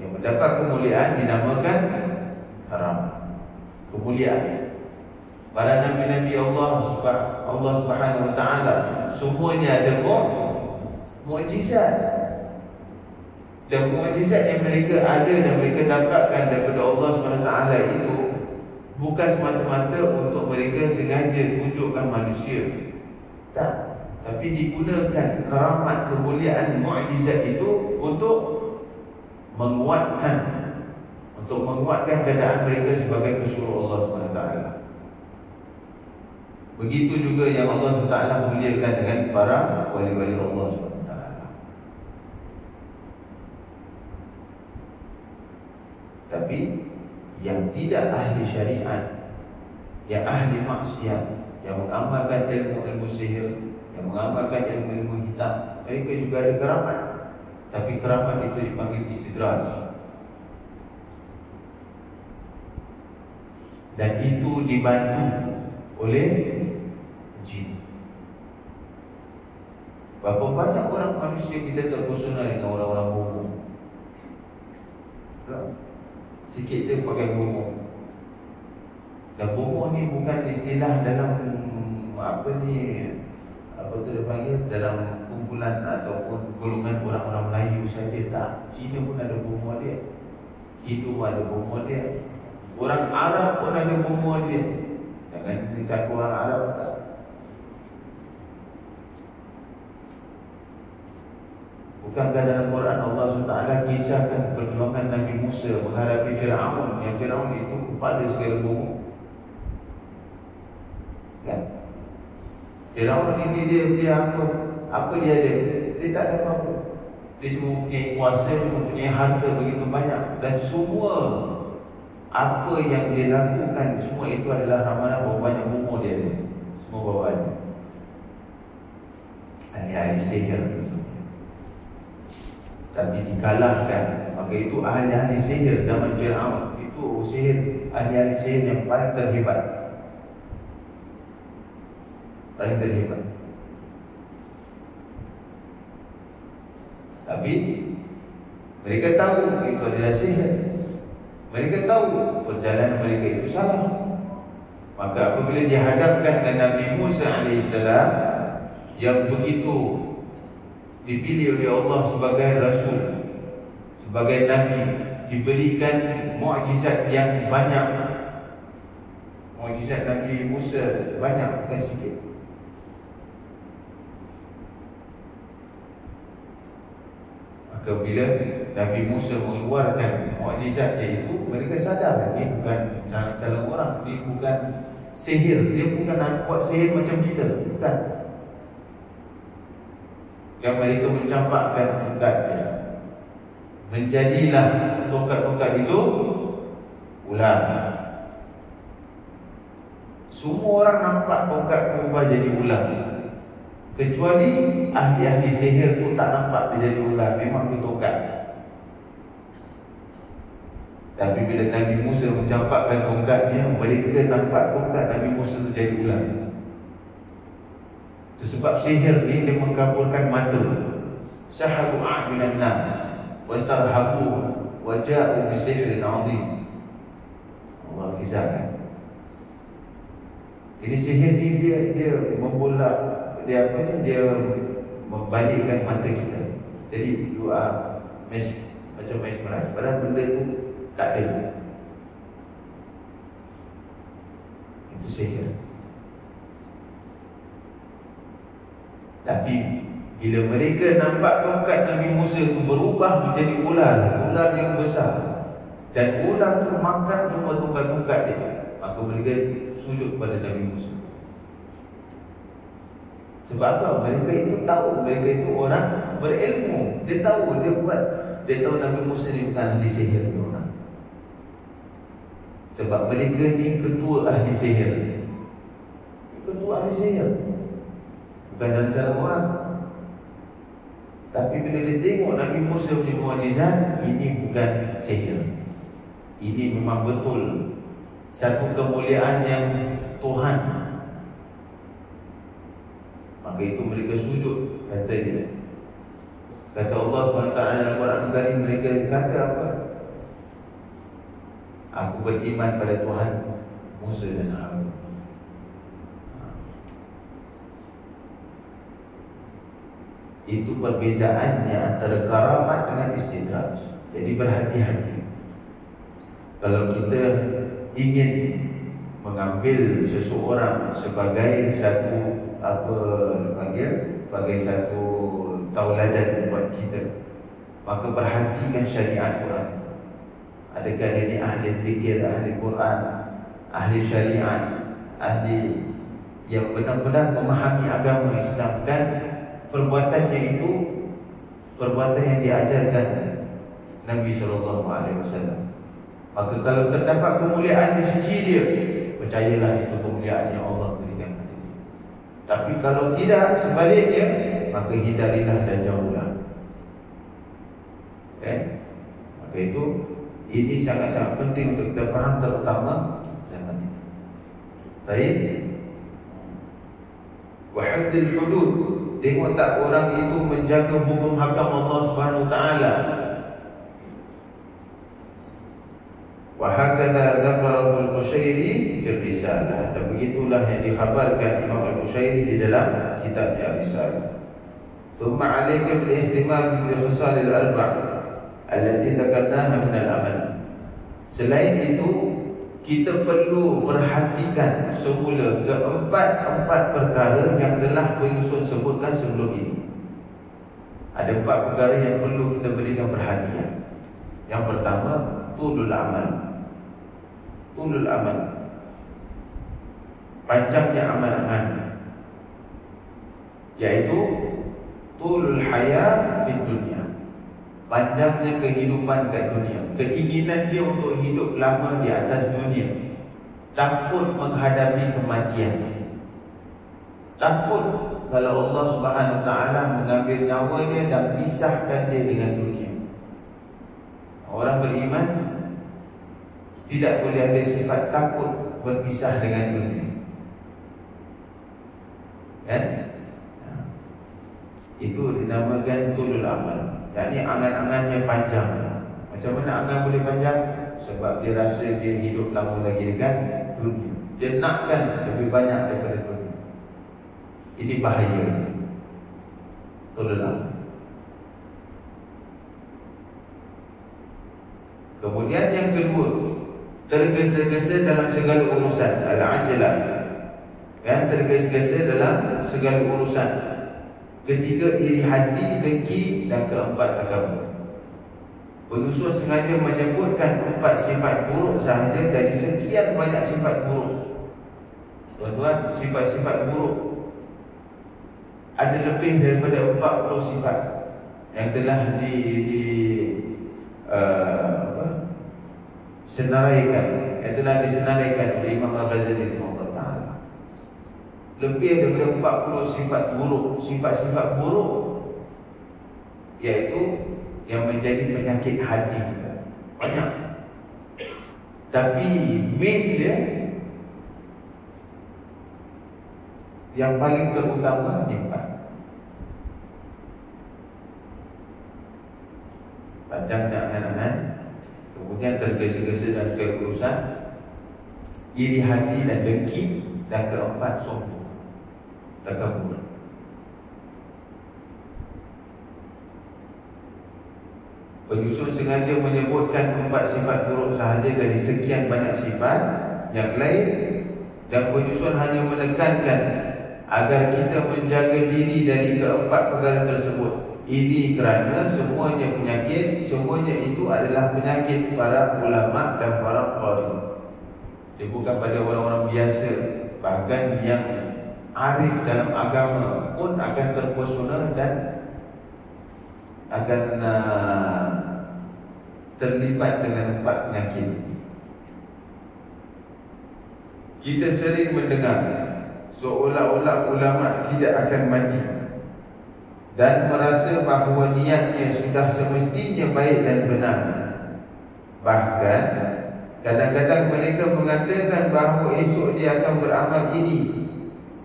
yang mendapat kemuliaan dinamakan karamah, kemuliaan. Para nabi-nabi Allah Subhanahu Wa Taala semuanya ada mukjizat. Dan mukjizat yang mereka ada dan mereka dapatkan daripada Allah Subhanahu Wa Taala itu bukan semata-mata untuk mereka sengaja tunjukkan manusia. Tak. Tapi digunakan keramat, kemuliaan, mukjizat itu untuk menguatkan keadaan mereka sebagai pesuruh Allah SWT. Begitu juga yang Allah SWT memuliakan dengan para wali-wali Allah SWT. Tapi yang tidak ahli syariat, yang ahli maksiat, yang mengamalkan ilmu-ilmu sihir, yang mengamalkan ilmu-ilmu hitam, mereka juga ada keramat. Tapi keramat itu dipanggil istidraj. Dan itu dibantu oleh jin. Berapa banyak orang manusia kita terpesona dengan orang-orang bomoh. Sikit dia pakai bomoh. Dan bomoh ni bukan istilah dalam apa tu dia panggil, dalam kumpulan ataupun golongan orang-orang Melayu saja, tak. Cina pun ada bomoh dia, Hindu ada bomoh dia, orang Arab pun ada bomoh dia. Jangan cakap orang Arab tak. Bukankah dalam Quran Allah SWT kisahkan perjuangan Nabi Musa menghadapi Fir'aun, yang Fir'aun itu kepala segala bomoh, kan? Fir'aun ini dia apa dia ada? Dia tak ada apa-apa. Dia semua mempunyai kuasa, dia mempunyai harta begitu banyak, dan semua apa yang dia lakukan, semua itu adalah ramalan bahawa banyak bomoh dia ada. Semua bawaan ahli-ahli sihir. Tapi dikalahkan. Maka itu ahli-ahli sihir zaman Fir'aun, itu ahli-ahli sihir yang paling terhebat. Paling terhebat. Tapi mereka tahu itu adalah sihir. Mereka tahu perjalanan mereka itu salah. Maka apabila dihadapkan dengan Nabi Musa AS yang begitu dipilih oleh Allah sebagai Rasul, sebagai Nabi, diberikan mukjizat yang banyak. Mukjizat Nabi Musa banyak, bukan sikit. Maka bila Nabi Musa mengeluarkan mukjizatnya itu, mereka sadar ini bukan calon orang, ini bukan sihir, dia bukan nak buat sihir macam kita, bukan. Yang mereka mencampakkan tongkatnya, menjadilah tongkat-tongkat itu ular. Semua orang nampak tongkat berubah jadi ular, kecuali ahli-ahli sihir tu tak nampak dia jadi ular, memang itu tongkat. Tapi bila Nabi Musa mencampakkan tongkatnya, mereka nampak tongkat Nabi Musa itu jadi ular. Itu sebab sihir ni dia mengkabulkan mata. Sahabu a'yunan nas wastarhabu wa ja'u bi sihrin 'azim. Allah kisahkan. Ini sihir ni dia membolak, dia apa ni, dia membalikkan mata kita. Jadi you are macam mesmerized, padahal benda tu tak ada. Itu sihir. Tapi bila mereka nampak tongkat Nabi Musa itu berubah menjadi ular yang besar, dan ular tu makan semua tongkat-tongkat dia, maka mereka sujud pada Nabi Musa. Sebab apa? Mereka itu tahu, mereka itu orang berilmu. Dia tahu Nabi Musa ni bukan ahli sihir ni orang. Sebab mereka ni ketua ahli sihir. Ketua ahli sihir, bukan dalam cara orang. Tapi bila dia tengok Nabi Musa punya mukjizat, ini bukan sihir, ini memang betul satu kemuliaan yang Tuhan. Maka itu mereka sujud, kata dia. Kata Allah SWT dalam Quran Karim, mereka kata apa? Aku beriman pada Tuhan Musa dan Harun. Itu perbezaannya antara karamat dengan istidraj. Jadi berhati-hati. Kalau kita ingin mengambil seseorang sebagai satu sebagai satu tauladan buat kita, maka perhatikan syariat Quran itu. Adakah dia ni ahli zikir, ahli Quran, ahli syariat, ahli yang benar-benar memahami agama Islam, dan perbuatannya itu perbuatan yang diajarkan Nabi SAW. Maka kalau terdapat kemuliaan di sisi dia, percayalah itu kemuliaan yang Allah berikan kepada dia. Tapi kalau tidak, sebaliknya, maka hindarilah dan jauhlah. Maka itu, ini sangat-sangat penting untuk kita faham, terutama zaman ini. Baik. Wa haddil hudud. Tengok tak orang itu menjaga hukum hakam Allah Subhanahu Wa Taala. Wa hakadha dzakara al-Qushairi fi risalah. Dan begitulah yang dikhabarkan Imam Al-Qushairi di dalam kitabnya Risalah. Thumma 'alaika bil ihtimam bi khisal al-arba' allati dzakarnaha min al-amal. Selain itu, kita perlu perhatikan semula keempat perkara yang telah penyusun sebutkan sebelum ini. Ada 4 perkara yang perlu kita berikan perhatian. Yang pertama, tulul amal. Tulul amal, panjangnya amalan, yaitu tulul hayat fi dunia, panjangnya kehidupan kat dunia. Keinginan dia untuk hidup lama di atas dunia, takut menghadapi kematian, takut kalau Allah Subhanahu Wa Taala mengambil nyawanya dan pisahkan dia dengan dunia. Orang beriman tidak boleh ada sifat takut berpisah dengan dunia, kan? Itu dinamakan tulul amal, yakni angan-angannya panjang. Macam mana angan boleh panjang? Sebab dia rasa dia hidup lama lagi dengan dunia. Dia nakkan lebih banyak daripada dunia. Ini bahaya. Tulul amal. Kemudian yang kedua, tergesa-gesa dalam segala urusan, al-ajalah, kan? Tergesa-gesa dalam segala urusan. Ketiga, iri hati, dengki, dan keempat, takabur. Penusul sengaja menyebutkan 4 sifat buruk sahaja dari sekian banyak sifat buruk. Tuan-tuan, sifat-sifat buruk ada lebih daripada 40 sifat yang telah disenaraikan oleh Imam Al-Ghazali rahimahullah. Lebih daripada 40 sifat buruk. Sifat-sifat buruk iaitu yang menjadi penyakit hati kita. Banyak. Tapi main dia, yang paling terutama ni 4. Panjangnya angan-angan, kemudian tergesa-gesa dan keurusan, iri hati dan dengki, dan keempat sombong, takabur. Penyusun sengaja menyebutkan 4 sifat buruk sahaja dari sekian banyak sifat yang lain, dan penyusun hanya menekankan agar kita menjaga diri dari keempat perkara tersebut. Ini kerana semuanya penyakit, semuanya itu adalah penyakit para ulama dan para qari. Dia bukan pada orang-orang biasa, bahkan yang arif dalam agama pun akan terpesona dan akan terlibat dengan 4 penyakit ini. Kita sering mendengar seolah-olah ulama tidak akan mati dan merasa bahawa niatnya sudah semestinya baik dan benar. Bahkan kadang-kadang mereka mengatakan bahawa esok dia akan beramal ini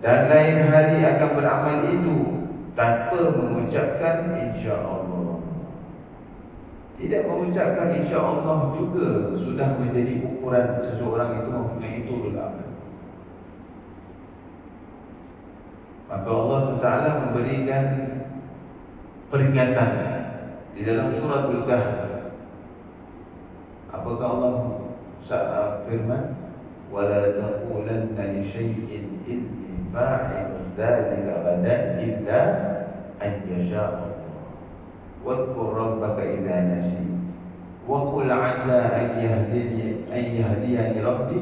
dan lain hari akan beramal itu tanpa mengucapkan insya-Allah. Tidak mengucapkan insya-Allah juga sudah menjadi ukuran seseorang itu mempunyai turul amal. Maka Allah SWT memberikan peringatan di dalam surah Al-Kahf. Apakah Allah firman, "Wala taqulanna li syai'in inni fa'ilun dzalika ghadan illa an yasha Allah. Wadhkur rabbaka idza nasit wa qul 'asa an yahdiyani rabbi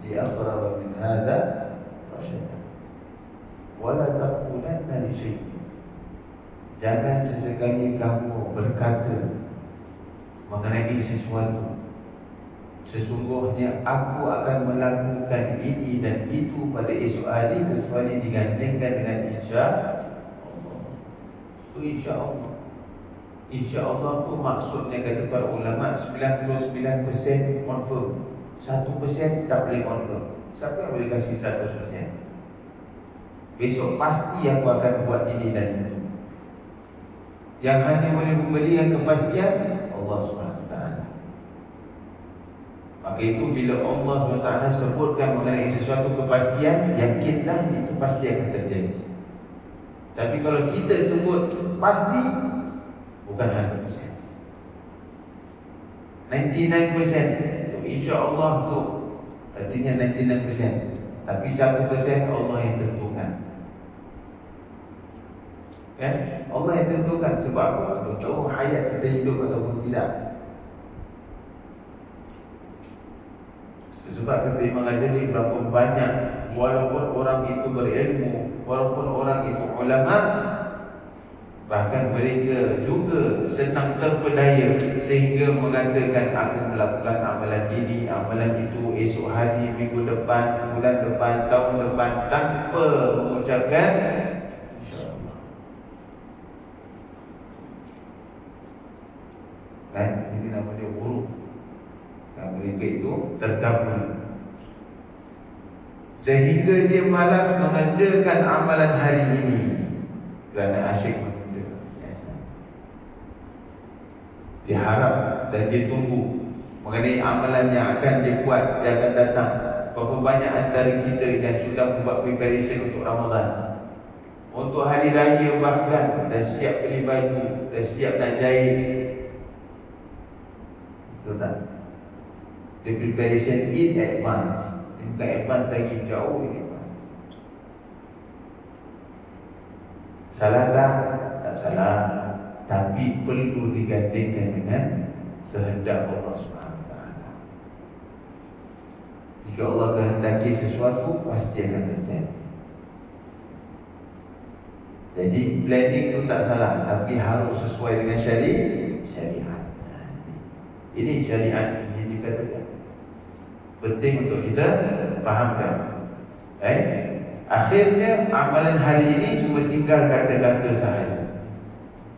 li aqrab min hadha rasyada." Wala taqulanna li syai'in, jangan sesekali kamu berkata mengenai sesuatu, sesungguhnya aku akan melakukan ini dan itu pada esok hari, kecuali digandengkan dengan insya-Allah. Itu insya-Allah. Insya-Allah tu maksudnya kata para ulama 99% confirm, 1% tak boleh confirm. Siapa yang boleh kasih 100%? Besok pasti aku akan buat ini dan itu. Yang hanya boleh memberikan kepastian Allah SWT. Maka itu bila Allah SWT sebutkan mengenai sesuatu kepastian, yakinlah itu pasti akan terjadi. Tapi kalau kita sebut pasti, bukan 100%, 99% itu insya-Allah tu artinya 99%. Tapi 1% Allah yang tentukan. Allah yang tentukan. Sebab apa? Untuk tahu hayat kita hidup ataupun tidak. Sebab kata Imam Ghazali, berapa banyak walaupun orang itu berilmu, walaupun orang itu ulama, bahkan mereka juga senang terpedaya sehingga mengatakan aku melakukan amalan ini, amalan itu esok hari, minggu depan, bulan depan, tahun depan, tanpa mengucapkan insya-Allah. Kan ini namanya buruk. Dan mereka itu terkabul sehingga dia malas mengerjakan amalan hari ini kerana asyik. Dia harap dan dia tunggu mengenai amalan yang akan dia buat, yang akan datang. Berapa banyak antara kita yang sudah membuat preparation untuk Ramadan, untuk hari raya, bahkan dah siap beli baju, dah siap nak jahit. Betul tak? The preparation in advance. Bukan advance lagi, jauh in advance. Salah tak? Tak salah. Tapi perlu digandingkan dengan kehendak Allah SWT. Jika Allah kehendaki sesuatu, pasti akan terjadi. Jadi planning itu tak salah, tapi harus sesuai dengan syariat. Ini syariat yang dikatakan penting untuk kita fahamkan. Akhirnya amalan hari ini cuma tinggal kata-kata sahaja.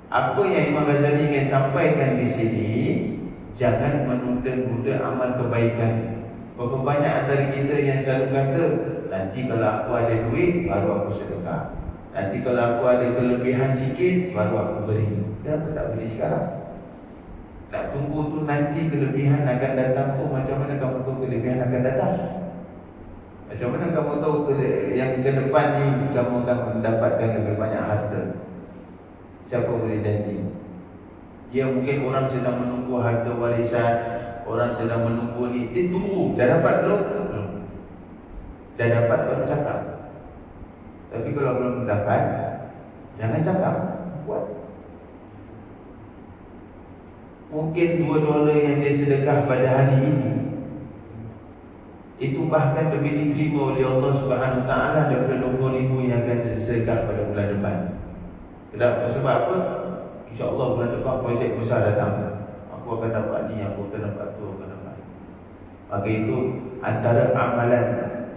Apa yang Imam Ghazali ingin sampaikan di sini, jangan menunda-nunda amal kebaikan. Berapa banyak antara kita yang selalu kata, nanti kalau aku ada duit, baru aku sedekah. Nanti kalau aku ada kelebihan sikit, baru aku beri. Kenapa tak beri sekarang? Nak tunggu tu nanti kelebihan akan datang tu, macam mana kamu tahu kelebihan akan datang? Macam mana kamu tahu yang ke depan ni kamu akan mendapatkan lebih banyak harta? Siapa boleh janji? Ya, mungkin orang sedang menunggu harta warisan, orang sedang menunggu ni. Dia tunggu, dah dapat belum? Belum. Dah dapat baru cakap. Tapi kalau belum dapat, jangan cakap, buat. Mungkin $2 yang dia sedekah pada hari ini, itu bahkan lebih diterima oleh Allah Subhanahu Wa Taala daripada 20,000 yang akan disedekah pada bulan depan. Kenapa? Sebab apa? InsyaAllah bulan depan projek besar datang. Aku akan dapat ni, aku akan dapat tu, akan dapat. Maka itu antara amalan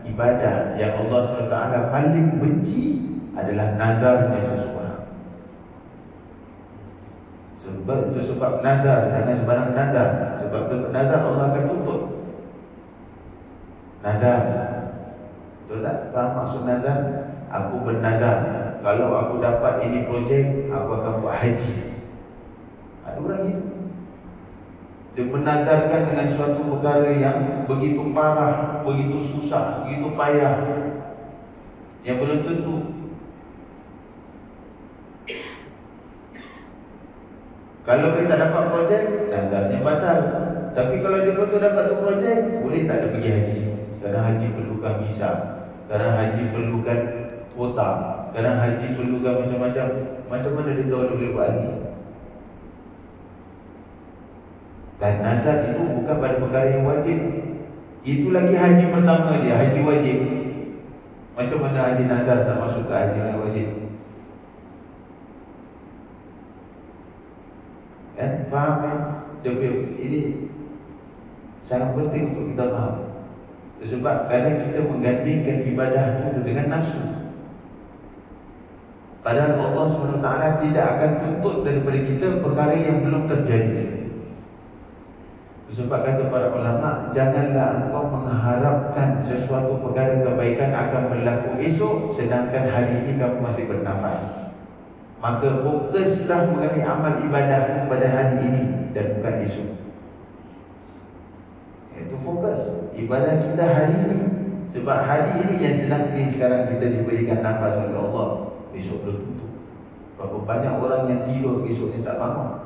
ibadah yang Allah SWT paling benci adalah nadarnya seseorang. Sebab itu sebab nadar, jangan sembarang nadar. Sebab itu nadar Allah akan tuntut. Nadar, betul tak? Faham maksud nadar? Aku bernadar, kalau aku dapat ini projek, aku akan buat haji. Ada orang itu, dia menadarkan dengan suatu perkara yang begitu parah, begitu susah, begitu payah, yang belum tentu. Kalau dia tak dapat projek, nadarnya batal. Tapi kalau dia betul dapat tu projek, boleh tak dia pergi haji? Sekarang haji perlukan visa, sekarang haji perlukan kuota, sekarang haji perlukan macam-macam. Macam mana dia tahu dia boleh buat haji? Dan nadar itu bukan pada perkara yang wajib. Itu lagi haji pertama dia, haji wajib. Macam mana haji nadar nak masuk ke haji yang wajib? Kan? Faham kan? Ini sangat penting untuk kita faham. Sebab kadang kita menggandingkan ibadah itu dengan nafsu. Padahal Allah SWT tidak akan tuntut daripada kita perkara yang belum terjadi. Sebab kata para ulama, janganlah engkau mengharapkan sesuatu perkara kebaikan akan berlaku esok, sedangkan hari ini kamu masih bernafas. Maka fokuslah mengenai amal ibadah pada hari ini dan bukan esok. Itu fokus ibadah kita hari ini. Sebab hari ini yang sedang ini sekarang kita diberikan nafas oleh Allah. Besok belum tentu. Berapa banyak orang yang tidur besoknya tak bangun.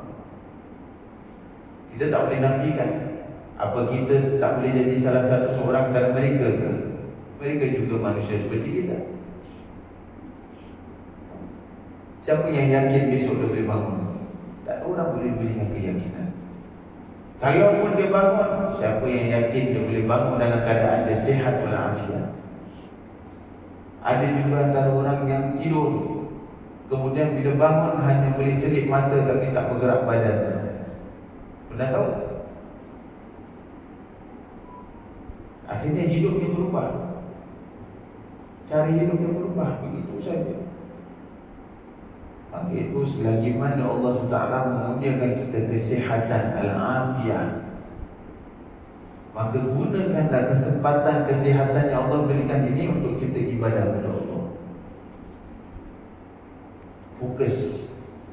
Kita tak boleh nafikan. Apa kita tak boleh jadi salah satu seorang antara mereka ke? Mereka juga manusia seperti kita. Siapa yang yakin besok dia boleh bangun? Tak ada orang boleh berikan keyakinan. Kalau pun dia bangun, siapa yang yakin dia boleh bangun dalam keadaan dia sihat walafiat? Ada juga antara orang yang tidur, kemudian bila bangun hanya boleh celik mata tapi tak bergerak badan. Pernah tahu? Akhirnya hidupnya berubah. Cara hidupnya berubah, begitu saja. Maka itu selagi mana Allah SWT mengurniakan kita kesihatan al-afiyah, maka gunakanlah kesempatan kesihatan yang Allah berikan ini untuk kita ibadah kepada Allah. Fokus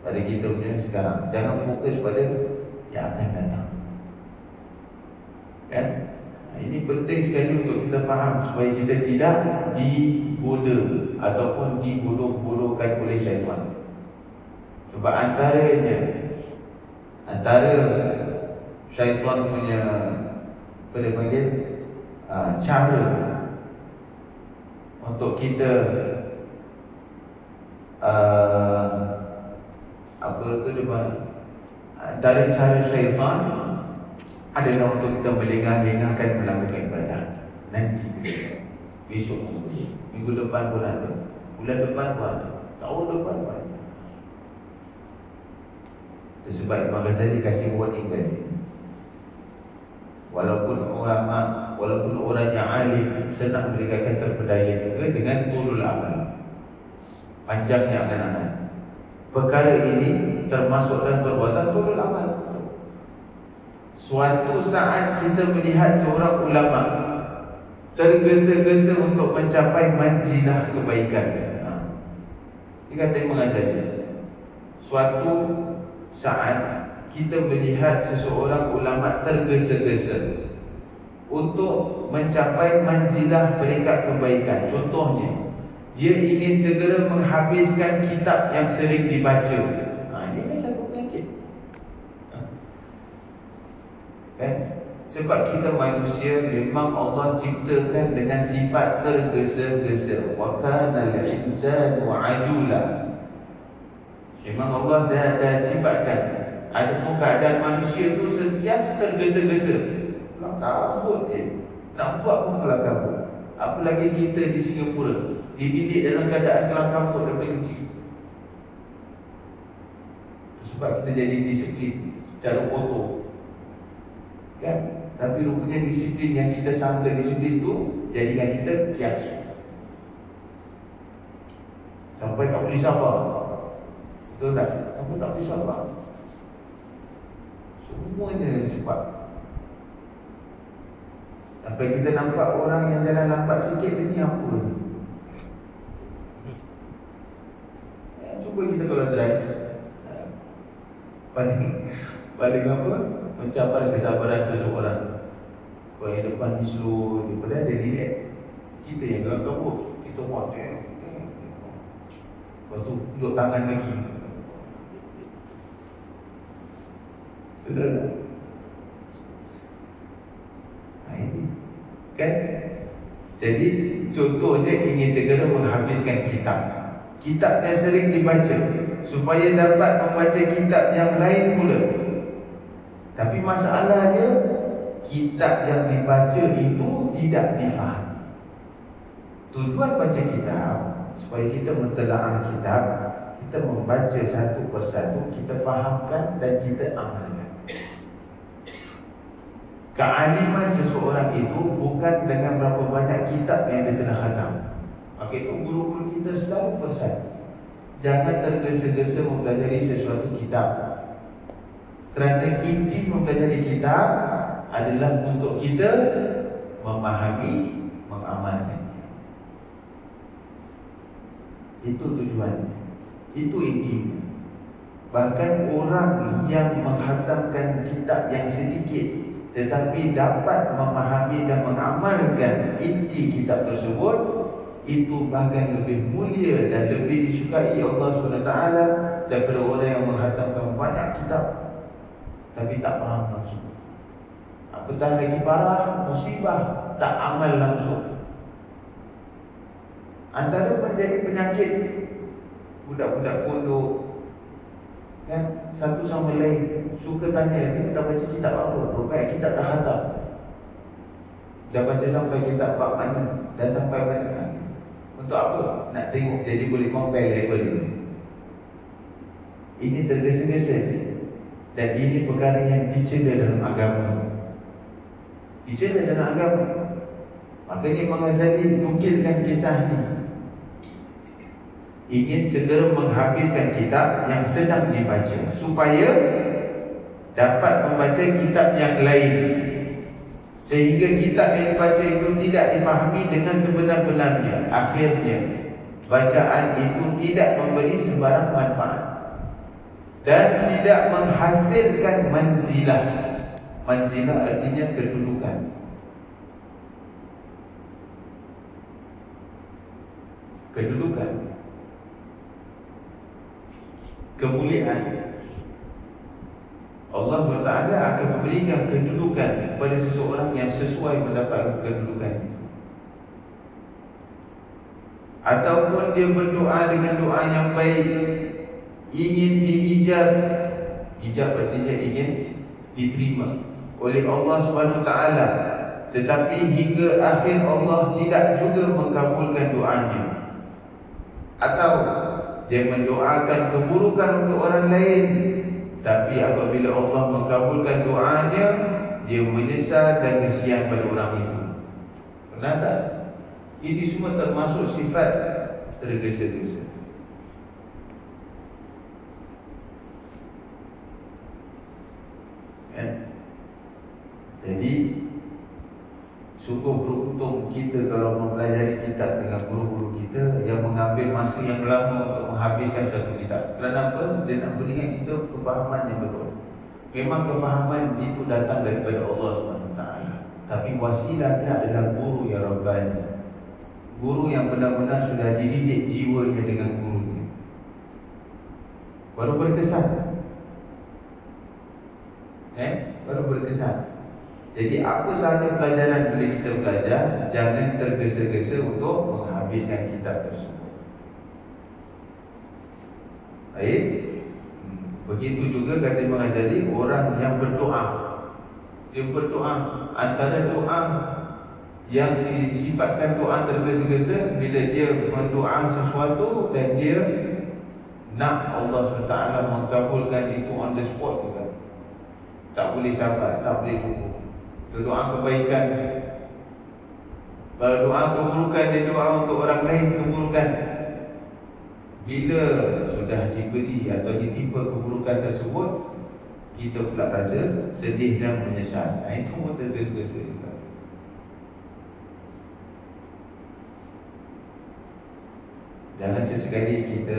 pada kita punya sekarang, jangan fokus pada yang akan datang. Kan? Ini penting sekali untuk kita faham supaya kita tidak digoda ataupun dibodoh-bodohkan oleh syaitan. Sebab antara syaitan punya apa dia panggil cara untuk kita apa tu dia panggil, antara cara syaitan adalah untuk kita melengah-lengahkan melakukan ibadah. Nanti besok minggu depan pun ada, bulan depan pun ada, tahun depan pun ada. Itu sebab Imam Ghazali kasih warning tadi. Walaupun orang yang alim senang mereka akan terpedaya juga dengan tulul amal, panjangnya angan-angan. Perkara ini termasuk dalam perbuatan tulul amal. Suatu saat kita melihat seorang ulama tergesa-gesa untuk mencapai manzilah kebaikan. Dia kata Imam Ghazali, suatu saat kita melihat seseorang ulama tergesa-gesa untuk mencapai manzilah peringkat kebaikan. Contohnya, dia ingin segera menghabiskan kitab yang sering dibaca. Ini kan satu penyakit. Kan? Sebab kita manusia memang Allah ciptakan dengan sifat tergesa-gesa. Wa kana al-insanu ajula. Memang Allah dah sifatkan. Adapun keadaan manusia tu sentiasa tergesa-gesa. Kabut je. Nak buat pun kelam kabut. Apalagi kita di Singapura, dididik dalam keadaan kelam kabut daripada kecil. Sebab kita jadi disiplin secara otot, kan? Tapi rupanya disiplin yang kita sangka disiplin tu jadikan kita kias. Sampai tak boleh sabar. Betul tak? Kamu tak boleh sabar. Semuanya cepat. Sampai kita nampak orang yang jalan lambat sikit, ini apa ni? Cuba kita kalau drive, paling apa? Mencapai kesabaran seseorang. Kalau yang depan ni slow, daripada dia relax. Kita yang dalam kabut, kita buat lepas tu duduk tangan lagi. Betul tak? Ini kan? Jadi contohnya ingin segera menghabiskan kitab yang sering dibaca, supaya dapat membaca kitab yang lain pula. Tapi masalahnya, kitab yang dibaca itu tidak difahami. Tujuan baca kitab supaya kita mentelaah kitab, kita membaca satu persatu, kita fahamkan dan kita amalkan. Kealiman seseorang itu bukan dengan berapa banyak kitab yang dia telah khatam. Maka itu guru-guru kita selalu pesan, jangan tergesa-gesa mempelajari sesuatu kitab, kerana inti mempelajari kitab adalah untuk kita memahami, mengamalkan. Itu tujuannya, itu intinya. Bahkan orang yang menghatamkan kitab yang sedikit tetapi dapat memahami dan mengamalkan inti kitab tersebut, itu bahkan lebih mulia dan lebih disukai Allah SWT daripada orang yang menghatamkan banyak kitab tapi tak faham langsung. Apatah lagi parah, musibah, tak amal langsung. Antara menjadi penyakit budak-budak pondok, kan, satu sama lain suka tanya, dia dah baca kitab apa? Berapa kitab dah khatam? Dah baca sampai kitab bab mana? Dan sampai mana? Untuk apa? Nak tengok, jadi boleh compare level ni. Ini tergesa-gesa. Dan ini perkara yang dicela dalam agama. Dicela dalam agama. Makanya Imam Ghazali nukilkan kisah ni, ingin segera menghabiskan kitab yang sedang dibaca supaya dapat membaca kitab yang lain, sehingga kitab yang dibaca itu tidak difahami dengan sebenar-benarnya. Akhirnya bacaan itu tidak memberi sebarang manfaat dan tidak menghasilkan manzilah. Manzilah artinya kedudukan. Kedudukan, kemuliaan. Allah SWT akan memberikan kedudukan kepada seseorang yang sesuai mendapat kedudukan itu. Ataupun dia berdoa dengan doa yang baik, ingin diijab. Ijab artinya ingin diterima oleh Allah Subhanahu Wa Taala, tetapi hingga akhir Allah tidak juga mengabulkan doanya, atau dia mendoakan keburukan untuk orang lain, tapi apabila Allah mengabulkan doanya, dia menyesal dan kesian pada orang itu. Pernah tak? Ini semua termasuk sifat tergesa-gesa. Jadi sungguh beruntung kita kalau mempelajari kitab dengan guru-guru kita yang mengambil masa yang lama untuk menghabiskan satu kitab. Kenapa? Dia nak berikan kita kefahaman yang betul. Memang kefahaman itu datang daripada Allah SWT, tapi wasilahnya adalah guru yang Rabbani, guru yang benar-benar sudah dididik jiwanya dengan gurunya, baru berkesan. Baru berkesan. Jadi apa sahaja pelajaran bila kita belajar, jangan tergesa-gesa untuk menghabiskan kitab tersebut. Baik. Begitu juga kata Imam Ghazali, orang yang berdoa, dia berdoa, antara doa yang disifatkan doa tergesa-gesa, bila dia mendoa sesuatu dan dia nak Allah SWT mengabulkan itu on the spot juga, tak boleh sabar, tak boleh tunggu. Doa kebaikan, kalau doa keburukan, dia doa untuk orang lain keburukan. Bila sudah diberi atau ditimpa keburukan tersebut, kita pula rasa sedih dan menyesal. Itu pun tergesa-gesa juga. Jangan sesekali kita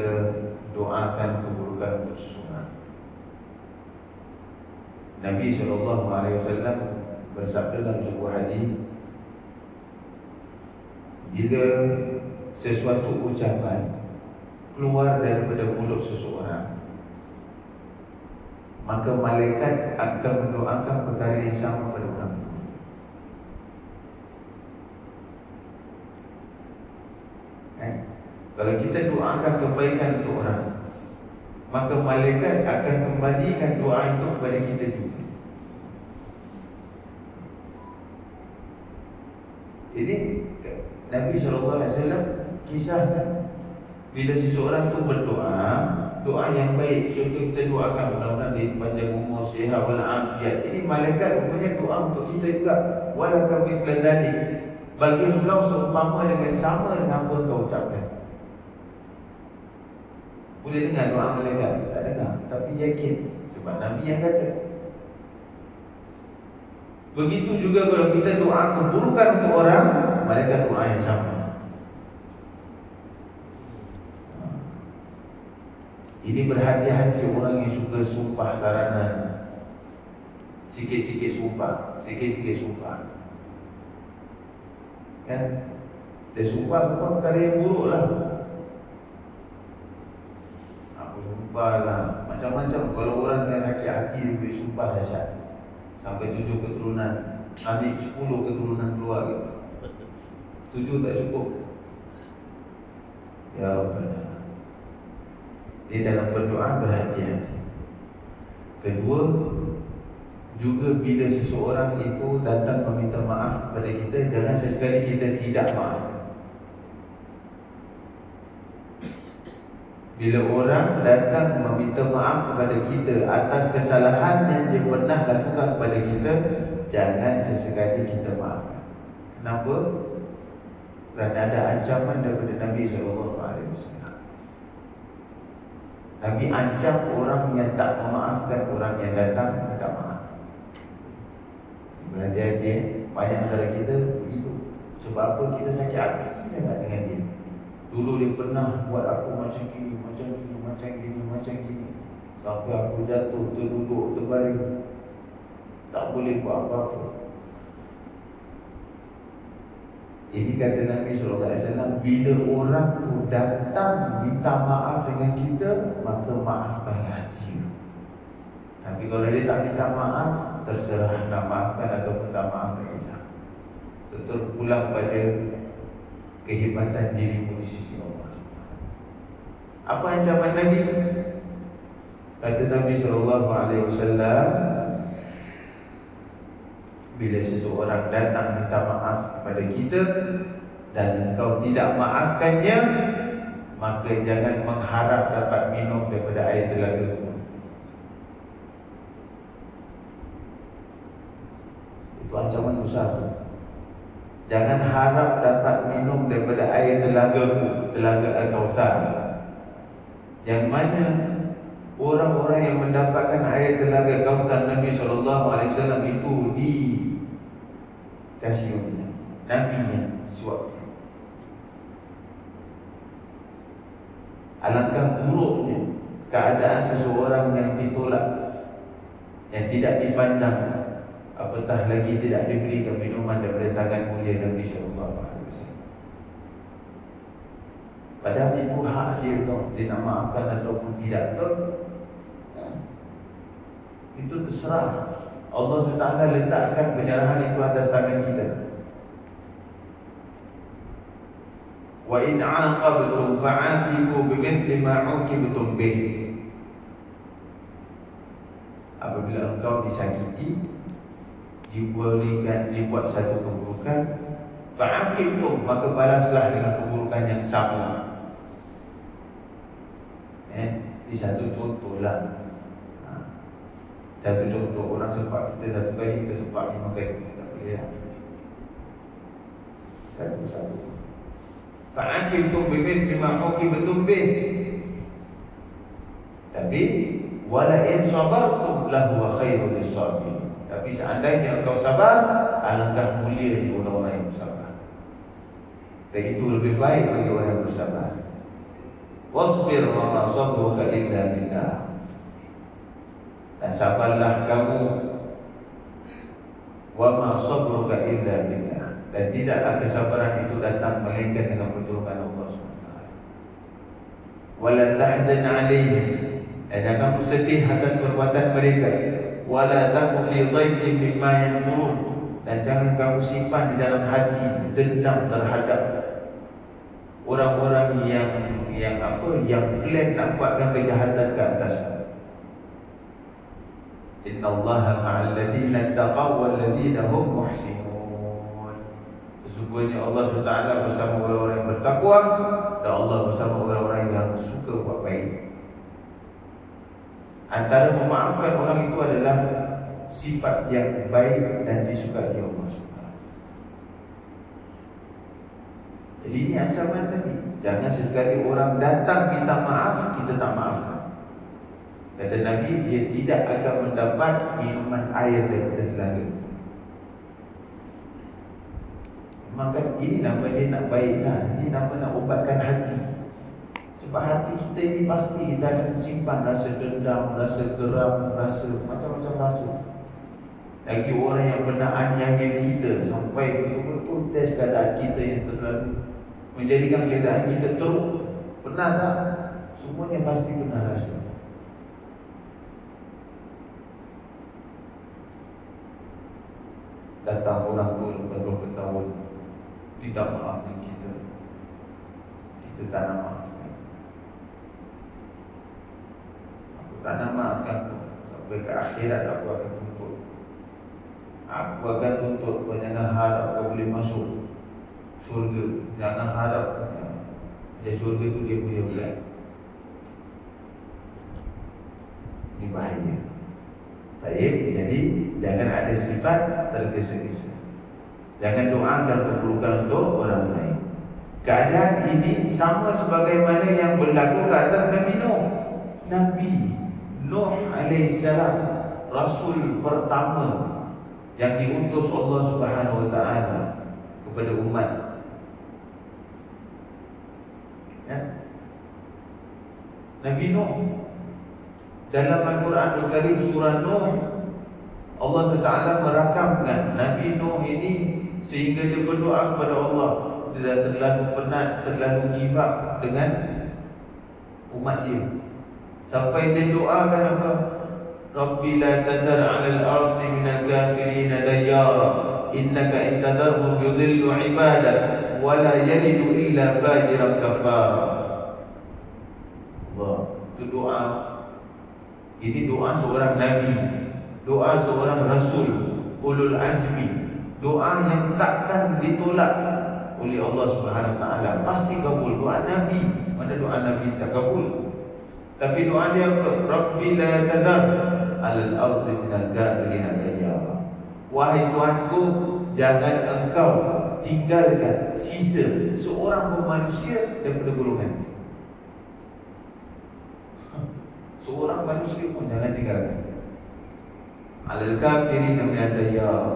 doakan keburukan untuk seseorang. Nabi SAW bersabda dalam sebuah hadis, bila sesuatu ucapan keluar daripada mulut seseorang, maka malaikat akan mendoakan perkara yang sama pada orang itu. Kalau kita doakan kebaikan untuk orang, maka malaikat akan kembalikan doa itu kepada kita juga. Jadi Nabi SAW kisahkan, bila seseorang tu berdoa, doa yang baik, contoh kita doakan mudah-mudahan dia panjang umur, sihat walafiat, ini malaikat punya doa untuk kita juga. Walaka mithla dzalik, bagi engkau seumpama dengan sama dengan apa kau ucapkan. Boleh dengar doa malaikat? Tak dengar, tapi yakin, sebab Nabi yang kata. Begitu juga kalau kita doa keburukan untuk orang, malaikat doa yang sama. Ini berhati-hati orang yang suka sumpah saranan, sikit-sikit sumpah, sikit-sikit sumpah. Kan? Dia sumpah perkara yang buruk lah. Aku sumpah lah macam-macam. Kalau orang tengah sakit hati, dia boleh sumpah dahsyat sampai 7 keturunan, ambil 10 keturunan keluar gitu. 7 tak cukup. Ya Allah. Dia dalam berdoa berhati-hati. Kedua, juga bila seseorang itu datang meminta maaf kepada kita, jangan sesekali kita tidak maaf. Bila orang datang meminta maaf kepada kita atas kesalahan yang dia pernah lakukan kepada kita, jangan sesekali kita maafkan. Kenapa? Kerana ada ancaman daripada Nabi SAW. Nabi ancam orang yang tak memaafkan orang yang datang minta maaf. Berhati-hati, banyak antara kita begitu. Sebab apa? Kita sakit hati sangat dengan dia. Dulu dia pernah buat aku macam gini, macam gini, macam gini, macam gini, sampai aku jatuh, terduduk, terbaring, tak boleh buat apa-apa. Ini kata Nabi SAW, bila orang tu datang minta maaf dengan kita, maka maafkanlah dia. Tapi kalau dia tak minta maaf, terserah nak maafkan ataupun tak maaf, tak kisah. Betul pulang pada kehebatan dirimu di sisi Allah. Apa ancaman Nabi? Kata Nabi SAW, Bila seseorang datang minta maaf kepada kita dan engkau tidak maafkannya, maka jangan mengharap dapat minum daripada air telaga. Itu ancaman besar tu. Jangan harap dapat minum daripada air telagaku, telaga Al-Kautsar. Yang mana orang-orang yang mendapatkan air telaga Kautsar Nabi SAW itu dikasih Nabi-Nya suap. Alangkah buruknya keadaan seseorang yang ditolak, yang tidak dipandang, apatah lagi tidak diberikan minuman daripada tangan mulia Nabi SAW. Padahal itu hak dia tau, dia nak maafkan ataupun tidak tau. Itu terserah. Allah SWT letakkan penyerahan itu atas tangan kita. Wa in 'aqabtum fa'aqibu bimithli ma 'uqibtum bih. Apabila engkau disakiti, dibuat satu keburukan, fa'aqibtum, maka balaslah dengan keburukan yang sama. Di satu contohlah. Satu contoh, orang sepak kita satu kali, kita sepak 5 kali, tak boleh lah. Satu. Fa'aqibtum bimithli ma 'uqibtum bih. Tapi wala in sabartum lahu khairul lisabirin. Tapi seandainya engkau sabar, alangkah mulia di orang-orang yang bersabar. Dan itu lebih baik bagi orang yang bersabar. Wasbir wa ma sabruka illa billah. Dan sabarlah kamu, wa ma sabruka illa billah. Dan tidaklah kesabaran itu datang melainkan dengan pertolongan Allah SWT. Wala tahzan alaihim, dan jangan kamu sedih atas perbuatan mereka. Wala taku fi dhaiqin mimma yamkurun, dan jangan kamu simpan di dalam hati dendam terhadap orang-orang yang plan nak buatkan kejahatan ke atasmu. Innallaha ma'al ladzina taqaw wal ladzina hum muhsinun. Sesungguhnya Allah SWT bersama orang-orang yang bertakwa, dan Allah bersama orang-orang yang suka buat baik. Antara memaafkan orang itu adalah sifat yang baik dan disukai Allah SWT. Jadi ini ancaman Nabi. Jangan sesekali orang datang minta maaf, kita tak maafkan. Kata Nabi, dia tidak akan mendapat minuman air daripada telaga. Memang kan ini nama dia nak baikkan, ini nama nak ubatkan hati. Sebab hati kita ini pasti kita akan simpan rasa dendam, rasa geram, rasa macam-macam rasa. Lagi orang yang pernah aniaya kita sampai betul-betul tes keadaan kita yang terlalu menjadikan keadaan kita teruk. Pernah tak? Semuanya pasti pernah rasa. Datang orang tu lepas beberapa tahun, tidak maafkan kita, kita tak nak maafkan. Aku tak nak maafkan kau, sampai ke akhirat aku akan tuntut. Aku akan tuntut kau, jangan harap kau boleh masuk syurga. Jangan harap syurga tu dia punya bulan. Ini bahaya. Baik, jadi jangan ada sifat tergesa-gesa. Jangan doakan keburukan untuk orang lain. Keadaan ini sama sebagaimana yang berlaku ke atas Nabi Nuh. Nabi Nuh alaihissalam, Rasul pertama yang diutus Allah Subhanahu Wa Taala kepada umat. Ya? Nabi Nuh, dalam Al-Quran Al-Karim surah Nuh, Allah SWT merakamkan Nabi Nuh ini sehingga dia berdoa kepada Allah. Dia dah terlalu penat, terlalu give up dengan umat dia. Sampai dia doakan apa? Rabbi la tadar 'alal ardi minal kafirin dayyara innaka in tadarhum yudillu 'ibadak wa la yalidu illa fajiran kafara. Allah, itu doa. Ini doa seorang Nabi, doa seorang Rasul ulul azmi, doa yang takkan ditolak oleh Allah Subhanahu Wa Taala, pasti kabul. Doa Nabi, mana doa Nabi tak kabul? Tapi doa dia apa? Rabbi la tadar alal ardi minal kafirina dayyara. Wahai Tuhanku, jangan engkau tinggalkan sisa seorang pun manusia daripada golongan. Seorang manusia pun jangan tinggalkan. Alal kafirina minal dayyara.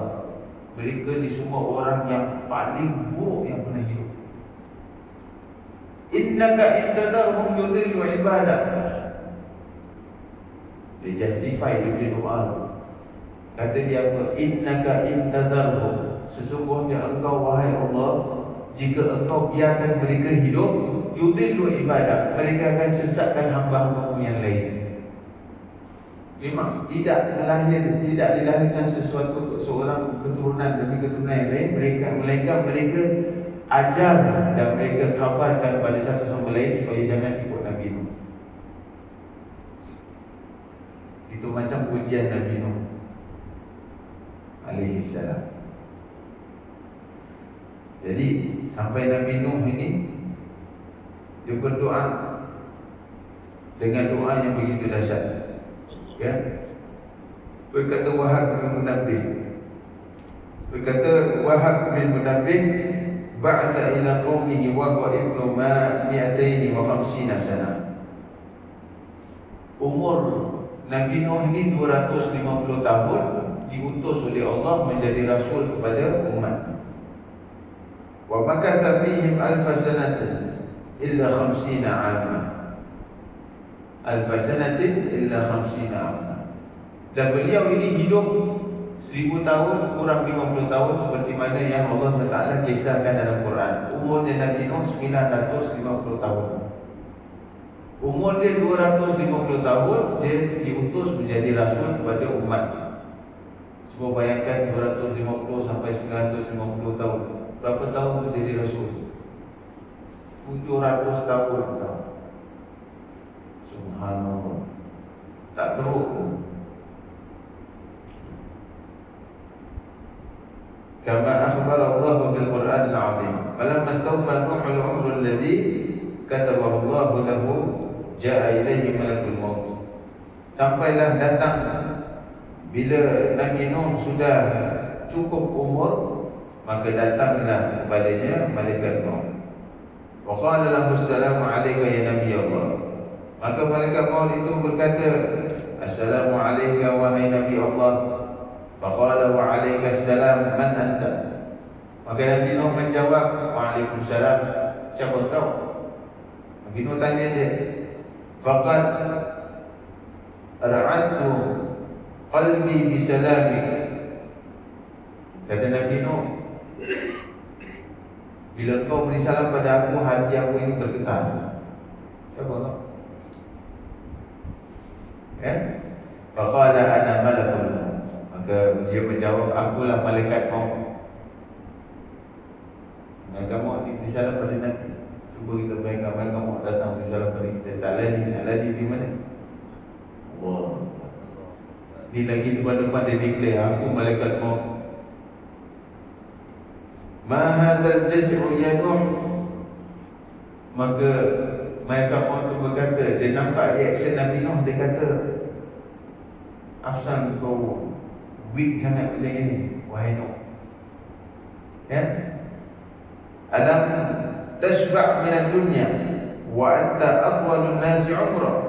Mereka ni semua orang yang paling buruk yang pernah hidup. Innaka intadarhum yudillu ibadah. Dia justify dia punya doa. Kata dia apa? Innaka intadarhum, sesungguhnya engkau wahai Allah, jika engkau biarkan mereka hidup, yudillu ibadah, mereka akan sesatkan hamba-hamba yang lain. Memang tidak dilahirkan sesuatu seorang keturunan demi keturunan yang lain, melainkan mereka ajar dan mereka kabarkan pada satu sama lain supaya jangan ikut Nabi Nuh. Itu macam ujian Nabi Nuh alaihi salam. Jadi sampai Nabi Nuh ini dia berdoa dengan doa yang begitu dahsyat. Ya. Berkata Wahab bin Munabbih, ba'atha ila qaumihi wa huwa ibnu 250 sana. Umur Nabi Nuh ini 250 tahun, diutus oleh Allah menjadi rasul kepada umat. Wa makatha fihim alf sanatin illa 50 'ama. Alf sanatin illa 50 'ama. Dan beliau ini hidup 1000 tahun kurang 50 tahun, seperti mana yang Allah Taala kisahkan dalam Quran. Umurnya Nabi Nuh 950 tahun. Umur dia 250 tahun, dia diutus menjadi rasul kepada umat. Cuba bayangkan 250 sampai 950 tahun. Berapa tahun tu jadi rasul? 700 tahun. Subhanallah. Tak teruk pun. Kama akhbar Allah bil Quran al-azim, falamma istawfa Nuh al-umr alladhi katabahu Allah lahu, jaa ilaihi malakul maut. Sampailah datang bila Nabi Nuh sudah cukup umur, maka datanglah kepadanya malaikat maut. Wa qala lahu assalamu alayka ya nabi Allah. Maka malaikat maut itu berkata, assalamu alayka wahai nabi Allah. Faqala wa alaikas salam, man anta? Maka Nabi Nuh menjawab, waalaikumsalam, siapa kau? Nabi Nuh tanya dia, faqad ra'adtu qalbi bisalamik. Kata Nabi Nuh, bila kau beri salam pada aku, hati aku ini bergetar. Siapa kau? Ya? Faqala ana malakul maut. Maka dia menjawab, akulah malaikat maut. Malaikat maut ni beri salam pada Nabi. Cuba kita bayangkan malaikat maut datang beri salam pada kita. Tak lari di mana? Allah. Ni lagi depan-depan dia declare, aku malaikat maut. Ma hadzal jaz'u ya Nuh. Maka malaikat maut tu berkata, dia nampak reaction Nabi Nuh, dia kata, asal kau weak sangat macam ini, wahai Nuh. Ya? Alam tashba' minad dunya wa anta afdalun nasi 'umra.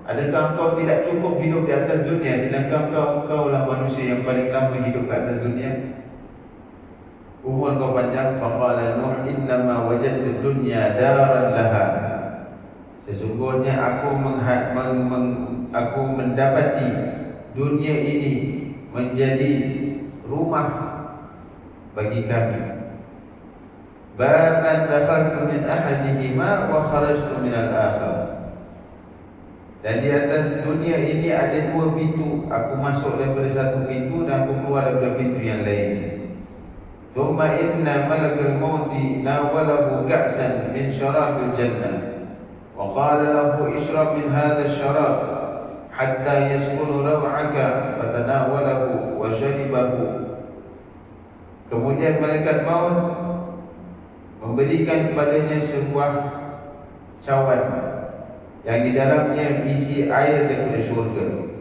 Adakah kau tidak cukup hidup di atas dunia, sedangkan kau lah manusia yang paling lama hidup di atas dunia? Umur kau panjang. Faqala Nuh, innama wajadtu dunya daran laha. Sesungguhnya aku mendapati dunia ini menjadi rumah bagi kami. Baban dakhaltu min ahadihima wa kharajtu min al-akhar. Dan di atas dunia ini ada dua pintu. Aku masuk daripada satu pintu dan aku keluar daripada pintu yang lain. Thumma inna malakal mauti nawalahu ka'san min syarabil jannah wa qala lahu ishrab min hadha asy-syarab hatta yaskunu raw'aka fatanawalahu wa syaribahu. Kemudian malaikat maut memberikan kepadanya sebuah cawan yang di dalamnya isi air daripada syurga.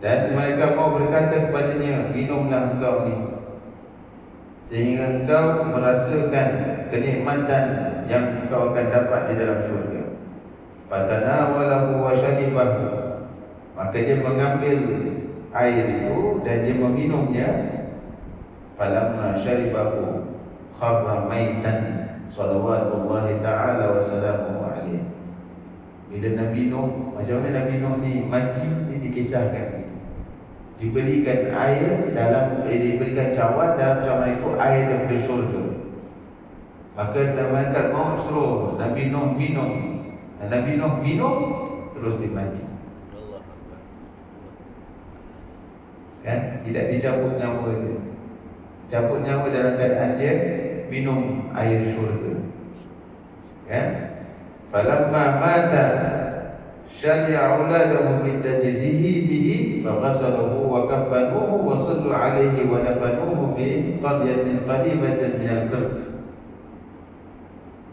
Dan malaikat maut berkata kepadanya, minumlah engkau ni, sehingga engkau merasakan kenikmatan yang engkau akan dapat di dalam syurga. Fatanawalahu wa syaribahu. Maka dia mengambil air itu dan dia meminumnya. Falamma syaribahu kharra maitan salawatullahi ta'ala wa salamuhu alaihi. Bila Nabi Nuh, macam mana Nabi Nuh ni mati, ni dikisahkan. Diberikan air dalam diberikan cawan, dalam cawan itu air daripada syurga. Maka malaikat maut suruh Nabi Nuh minum. Nabi Nuh minum, terus dia mati. Kan? Tidak dicabut nyawa dia. Cabut nyawa dalam keadaan dia minum air syurga. Kan? Falamma mata syari'a auladahu min tajzihihi faghasaluhu wa kafanuhu wa sallu alaihi wa nafanuhu fi qaryatin qaribatin min al-qurb.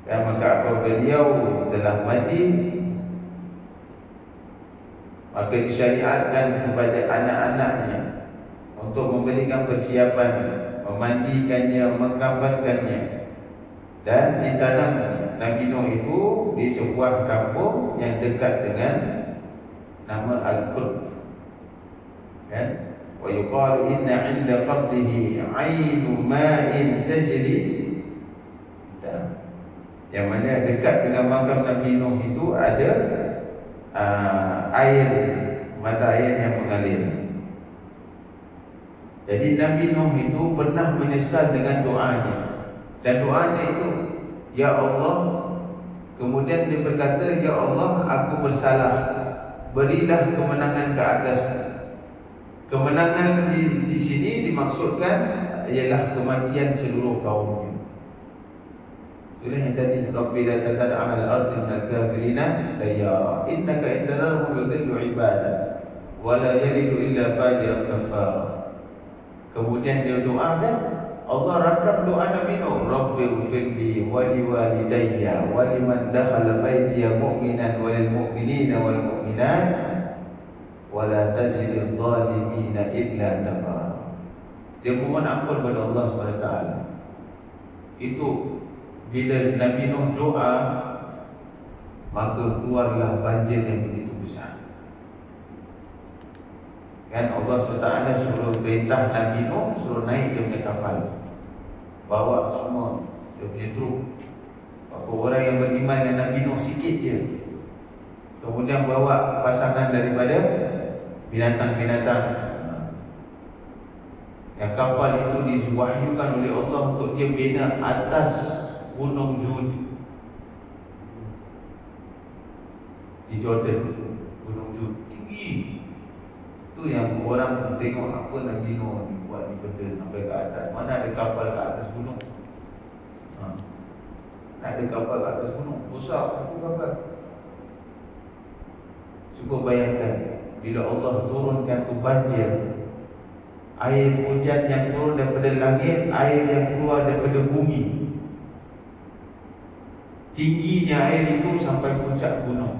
Dan maka apabila beliau telah mati, maka disyariatkan kepada anak-anaknya untuk memberikan persiapan, memandikannya, mengkafankannya, dan ditanam Nabi Nuh itu di sebuah kampung yang dekat dengan nama Al-Qurb. Kan? Wa yuqalu inna 'inda qabrihi 'ainu ma'in tajri. Yang mana dekat dengan makam Nabi Nuh itu ada air, mata air yang mengalir. Jadi Nabi Nuh itu pernah menyesal dengan doanya. Dan doanya itu, ya Allah, kemudian dia berkata, ya Allah, aku bersalah, berilah kemenangan ke atasku. Kemenangan di sini dimaksudkan ialah kematian seluruh kaumnya. Itulah yang tadi, Rabbi la tadar 'alal ardi minal kafirina dayya innaka in tadarhum yudillu ibadah wa la yalidu illa fajiran kafara. Kemudian dia doakan, Allah rakam doa Nabi Nuh, Rabbi ufirli wa liwalidayya wa liman dakhala baitiya mu'minan wa lil mu'minina wal mu'minat wa la tajidil zalimina illa tabara. Dia mohon ampun kepada Allah SWT. Itu bila Nabi Nuh doa, maka keluarlah banjir yang begitu besar. Kan Allah SWT suruh perintah Nabi Nuh, suruh naik dia punya kapal, bawa semua dia punya truk. Apa orang yang beriman dengan Nabi Nuh sikit je. Kemudian bawa pasangan daripada binatang-binatang. Yang kapal itu diwahyukan oleh Allah untuk dia bina atas Gunung Jud di Jordan. Gunung Jud tinggi. Itu yang orang tengok apa Nabi Nuh buat di benda sampai ke atas. Mana ada kapal ke atas gunung? Nak ada kapal ke atas gunung? Besar aku kapal. Cuba bayangkan bila Allah turunkan tu banjir, air hujan yang turun daripada langit, air yang keluar daripada bumi. Tingginya air itu sampai puncak gunung.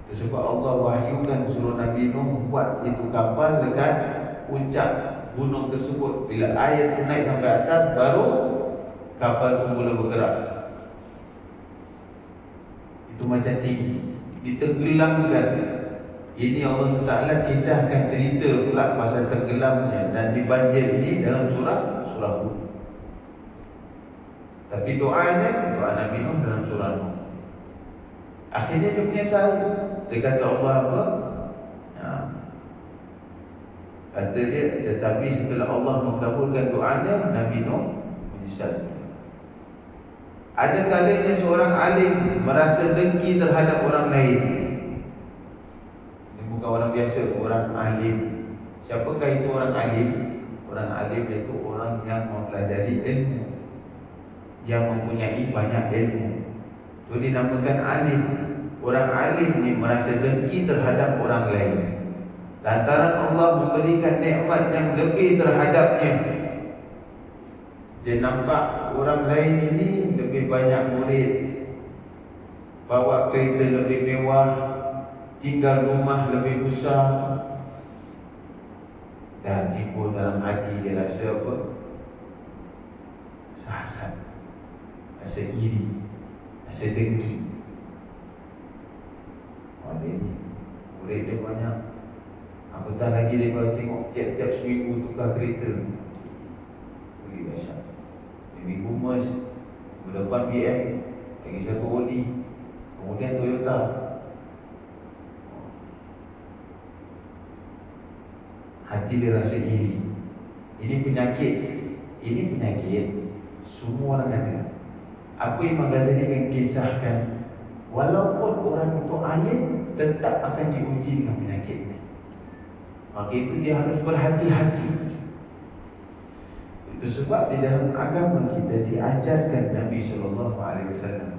Sebab Allah wahyukan suruh Nabi Nuh buat itu kapal dekat puncak gunung tersebut. Bila air itu naik sampai atas, baru kapal itu mula bergerak. Itu macam tinggi, ditenggelamkan. Ini Allah Ta'ala kisahkan cerita pula pasal tenggelamnya dan dibanjir ini dalam surah Hud. Tapi doanya, doa Nabi Nuh dalam surah Nuh. Akhirnya dia menyesal. Dia kata Allah apa? Kata dia, tetapi setelah Allah mengabulkan doanya, Nabi Nuh menyesal. Ada kalanya seorang alim merasa dengki terhadap orang lain. Ini bukan orang biasa, orang alim. Siapakah itu orang alim? Orang alim itu orang yang mempelajari ilmu, yang mempunyai banyak ilmu. Itu dinamakan alim. Orang alim ni merasa dengki terhadap orang lain lantaran Allah memberikan nikmat yang lebih terhadapnya. Dia nampak orang lain ini lebih banyak murid, bawa kereta lebih mewah, tinggal rumah lebih besar, dan timbul dalam hati dia rasa apa? Rasa hasad, rasa iri, rasa dengki. Dia ni murid dia banyak, apatah lagi dia kalau tengok tiap-tiap seminggu tukar kereta, beli dahsyat. Ini Mercedes, berdepan BM, lagi satu Audi, kemudian Toyota. Hati dia rasa iri. Ini penyakit. Ini penyakit semua orang ada. Apa yang Imam Ghazali mengkisahkan, walaupun orang itu alim, tetap akan diuji dengan penyakit ini. Maka itu dia harus berhati-hati. Itu sebab di dalam agama kita diajarkan Nabi SAW,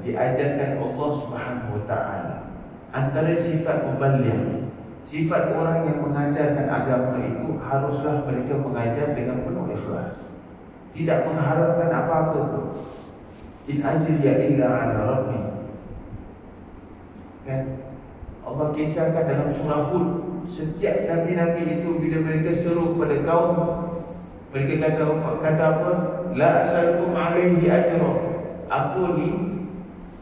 diajarkan Allah Subhanahu Wa Taala, antara sifat muballigh, sifat orang yang mengajarkan agama itu haruslah mereka mengajar dengan penuh ikhlas, tidak mengharapkan apa-apa pun. In ajriya illa ala rabbi. Kan? Allah kisahkan dalam surah Hud, setiap nabi-nabi itu bila mereka seru kepada kaum, mereka kata apa? La as'alukum alaihi ajra. Aku ni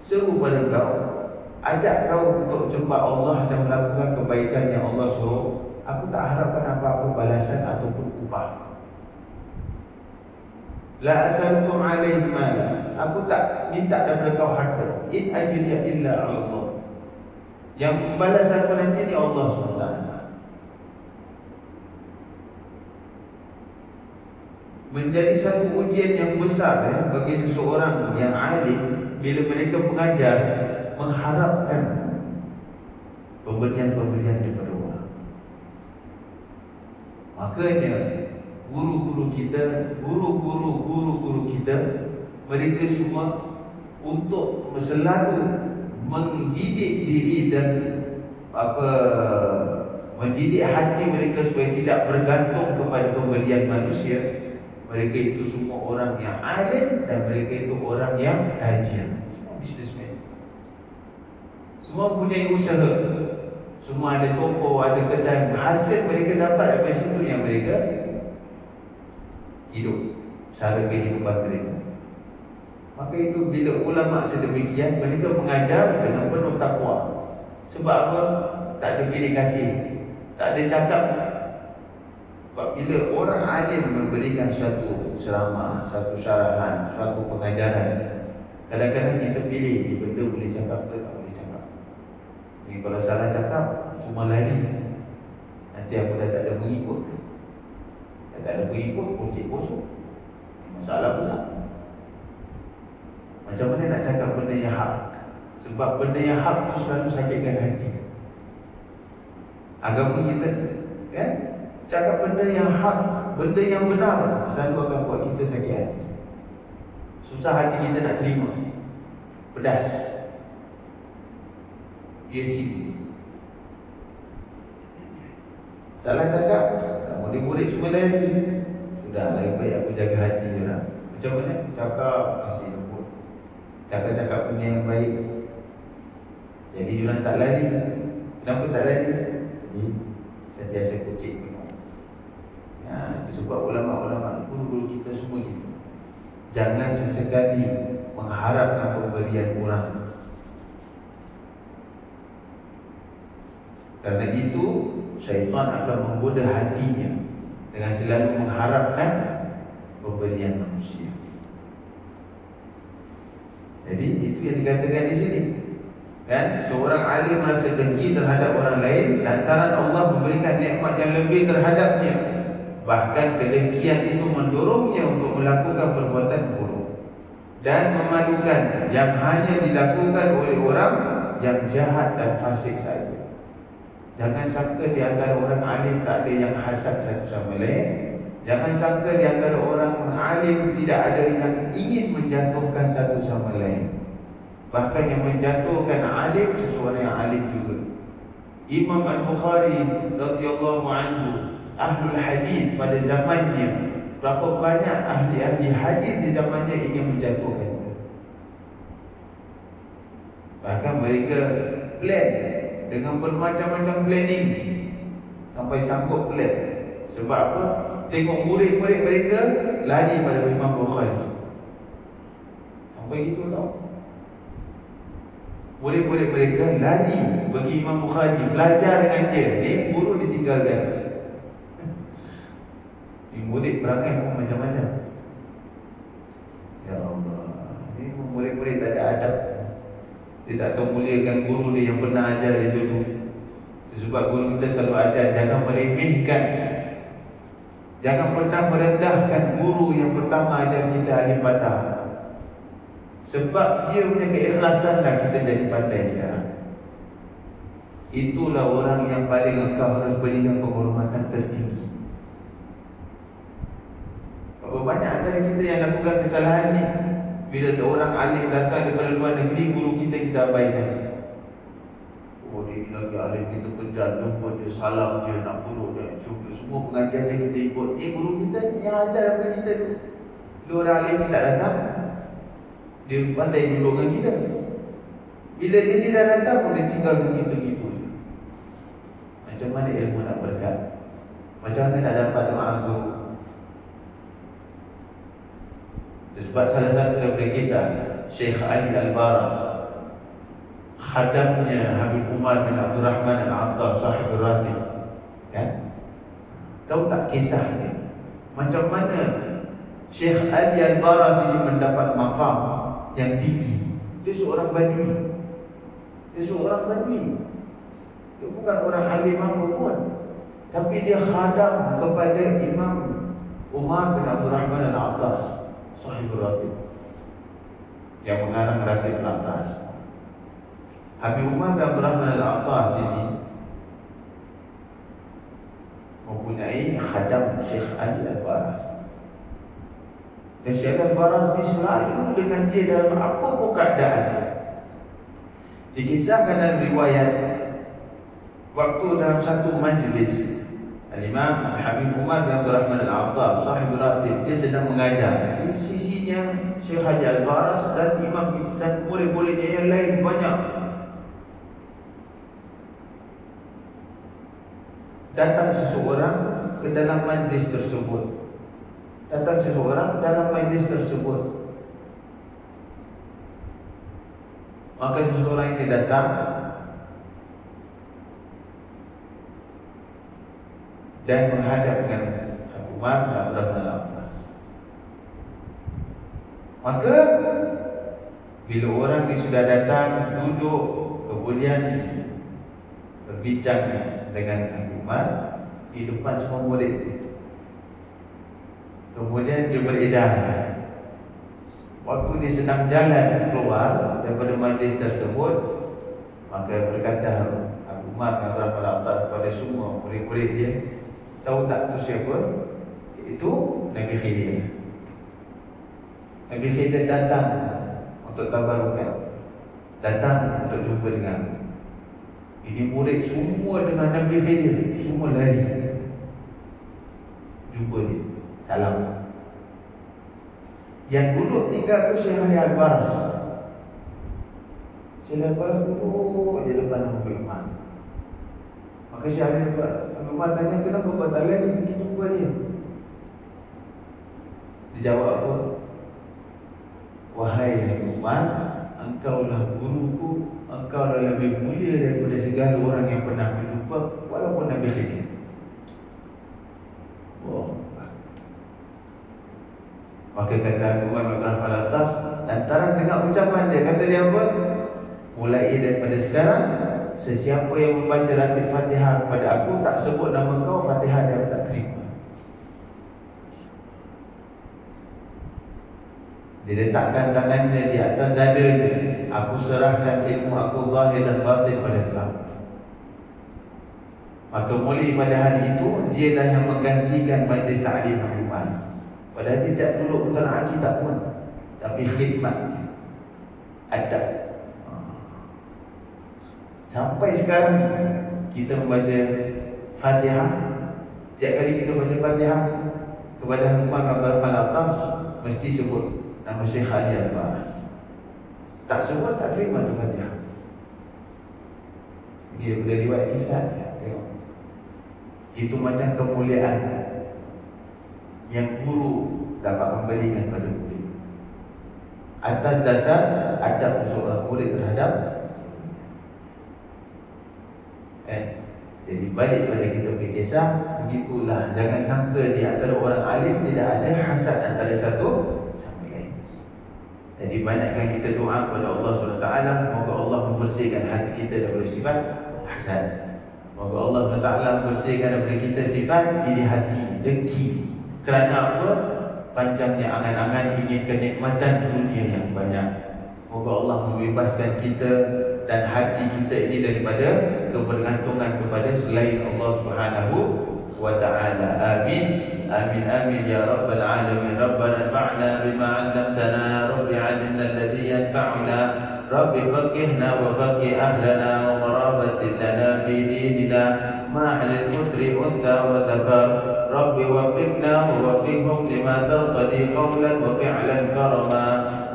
seru pada kau, ajak kau untuk sembah Allah dan melakukan kebaikan yang Allah suruh. Aku tak harapkan apa-apa balasan ataupun upah. La as'alukum alaihi mala. Aku tak minta daripada kau harta. In ajriya illa ala Allah. Yang membalas aku nanti ni Allah SWT. Menjadi satu ujian yang besar bagi seseorang yang alim bila mereka mengajar, mengharapkan pemberian-pemberian daripada orang. Makanya guru-guru kita, mereka semua untuk selalu mendidik diri dan mendidik hati mereka supaya tidak bergantung kepada pemberian manusia. Mereka itu semua orang yang alim dan mereka itu orang yang tajir. Semua businessman, semua punya usaha, semua ada toko, ada kedai. Hasil mereka dapat dari situ yang mereka hidup, cara kehidupan mereka. Maka itu bila ulama sedemikian, mereka mengajar dengan penuh takwa. Sebab apa? Tak ada pilih kasih, tak ada cakap. Sebab bila orang alim memberikan suatu ceramah, satu syarahan, suatu pengajaran, kadang-kadang kita pilih, ni benda boleh cakap ke tak boleh cakap. Ni kalau salah cakap, cuma lari, nanti aku dah tak ada mengikut. Dah tak ada mengikut, kucing bosok, masalah besar. Macam mana nak cakap benda yang hak? Sebab benda yang hak itu selalu sakitkan hati. Agama kita, kan? Cakap benda yang hak, benda yang benar, selalu akan buat kita sakit hati. Susah hati kita nak terima. Pedas, piercing. Salah cakap, murid-murid semua lari. Sudah, lebih baik aku jaga hati je lah. Macam mana? Cakap, kasih lembut, cakap-cakap benda yang baik. Jadi diorang tak lari. Kenapa tak lari? Jadi sentiasa kucing tengok. Itu sebab ulama-ulama, guru-guru kita semua gitu. Jangan sesekali mengharapkan pemberian orang. Karena itu syaitan akan menggoda hatinya dengan selalu mengharapkan pemberian manusia. Jadi itu yang dikatakan di sini. Dan seorang alim merasa dengki terhadap orang lain lantaran Allah memberikan nikmat yang lebih terhadapnya. Bahkan kedengkian itu mendorongnya untuk melakukan perbuatan buruk dan memalukan yang hanya dilakukan oleh orang yang jahat dan fasik saja. Jangan sangka di antara orang alim tak ada yang hasad satu sama lain. Jangan sangka di antara orang alim tidak ada yang ingin menjatuhkan satu sama lain. Bahkan yang menjatuhkan alim seseorang yang alim juga. Imam Al-Bukhari radhiyallahu anhu, ahlul hadis pada zamannya, berapa banyak ahli-ahli hadis di zamannya ingin menjatuhkan. Bahkan mereka plan dengan bermacam-macam planning sampai sanggup plan. Sebab apa? Tengok murid-murid mereka lari pada Imam Bukhari. Sampai gitu tau. Murid-murid mereka lari bagi Imam Bukhari, belajar dengan dia. Ni guru ditinggalkan. Ni murid perangai pun macam-macam. Ya Allah, ni murid-murid tak ada adab. Dia tak tahu muliakan guru dia yang pernah ajar dia dulu. Sebab guru kita selalu ajar, jangan meremehkan, jangan pernah merendahkan guru yang pertama ajar kita alif batas. Sebab dia punya keikhlasan dah kita jadi pandai sekarang. Itulah orang yang paling engkau harus berikan penghormatan tertinggi. Berapa banyak antara kita yang lakukan kesalahan ni, bila ada orang alim datang daripada luar negeri, guru kita abaikan. Oh, dia lagi alim, kita kejar, jumpa dia, salam dia, nak guru dia, jumpa semua pengajian dia kita ikut. Guru kita yang ajar daripada kita dulu. Bila orang alim ni tak datang, dia pandai duduk dengan kita. Bila dia dah datang pun dia tinggal begitu-begitu. Macam mana ilmu nak berkat? Macam mana nak dapat doa guru? Sebab salah satu daripada kisah Syekh Ali Al-Baras, khadamnya Habib Umar bin Abdul Rahman Al-Attar, sahib Ratib, kan? Tahu tak kisah ni? Macam mana Syekh Ali Al-Baras ini mendapat maqam yang tinggi. Dia seorang badui. Dia bukan orang alim apa pun, tapi dia khadam kepada Imam Umar bin Abdul Rahman Al-Attar, sahib Ratib, yang mengarang Ratib Al-Attar. Habib Umar bin Abdul Rahman Al-Attar ini mempunyai khadam Syekh Ali Al-Baras. Dan Syekh Al-Baras ni selalu dengan dia dalam apa pun keadaan. Dikisahkan dalam riwayat, waktu dalam satu majlis, Al-Imam Habib Umar bin Abdul Rahman Al-Attar, sahib Ratib, dia sedang mengajar. Di sisinya Syekh Ali Al-Baras dan imam dan murid-muridnya yang lain banyak. Datang seseorang ke dalam majlis tersebut. Maka seseorang ini datang dan menghadap dengan Abu Umar bin Abdul Rahman Al-Attar. Maka bila orang ini sudah datang, duduk, kemudian berbincang dengan Abu Umar di depan semua murid. Kemudian dia beredar. Waktu dia sedang jalan keluar daripada majlis tersebut, maka berkata Abu Umar bin Abdul Rahman Al-Attar kepada semua murid-murid dia, tahu tak itu siapa? Itu Nabi Khidir. Nabi Khidir datang untuk tabarukan, datang untuk jumpa dengan ini murid semua dengan Nabi Khidir, semua lari jumpa dia, salam. Yang duduk tinggal tu Syekh Ali Al-Baras. Syekh Al-Baras duduk je depan Abu Umar. Maka Syekh Ali Abu Umar tanya, kenapa kau tak lari pergi jumpa dia? Dia jawab apa? Wahai Abu Umar, engkaulah guruku, engkaulah lebih mulia daripada segala orang yang pernah aku jumpa, walaupun Nabi Khidir. Maka kata Abu Umar bin Abdul Rahman Al-Attar, lantaran dengar ucapan dia, kata dia apa? Mulai daripada sekarang, sesiapa yang membaca Ratib Fatihah kepada aku, tak sebut nama kau, Fatihah dia tak terima. Dia letakkan tangannya di atas dadanya. Aku serahkan ilmu aku zahir dan batin pada kau. Maka mulai pada hari itu, dia dah yang menggantikan majlis ta'lim Abu Umar. Padahal dia tak duduk mutalaah kitab pun, tapi khidmat, adab. Sampai sekarang kita membaca Fatihah, setiap kali kita baca Fatihah kepada Imam Abdul Rahman Al-Atas mesti sebut nama Syekh Ali Al-Bas. Tak sebut tak terima tu Fatihah. Dia boleh riwayat kisah ya, tengok. Itu macam kemuliaan yang guru dapat memberikan pada murid atas dasar adab seorang murid terhadap jadi balik pada kita punya kisah, begitulah. Jangan sangka di antara orang alim tidak ada hasad antara satu sama lain. Jadi banyakkan kita doa kepada Allah SWT, moga Allah membersihkan hati kita daripada sifat hasad. Moga Allah SWT membersihkan daripada kita sifat iri hati, dengki. Kerana apa? Panjangnya angan-angan ingin kenikmatan dunia yang banyak. Moga Allah membebaskan kita dan hati kita ini daripada kebergantungan kepada selain Allah Subhanahu wa ta'ala. Amin. Amin amin ya rabbal alamin. Rabbana anfa'na bima 'allamtana, rabbi 'allimna alladhi yanfa'una, rabbi faqihna wa faqih ahlana wa marabatin lana fi dinina ma'al al-mutri untha wa dhakar. Rabbi waffiqna wa waffiqhum lima tartadi qawlan wa fi'lan karama,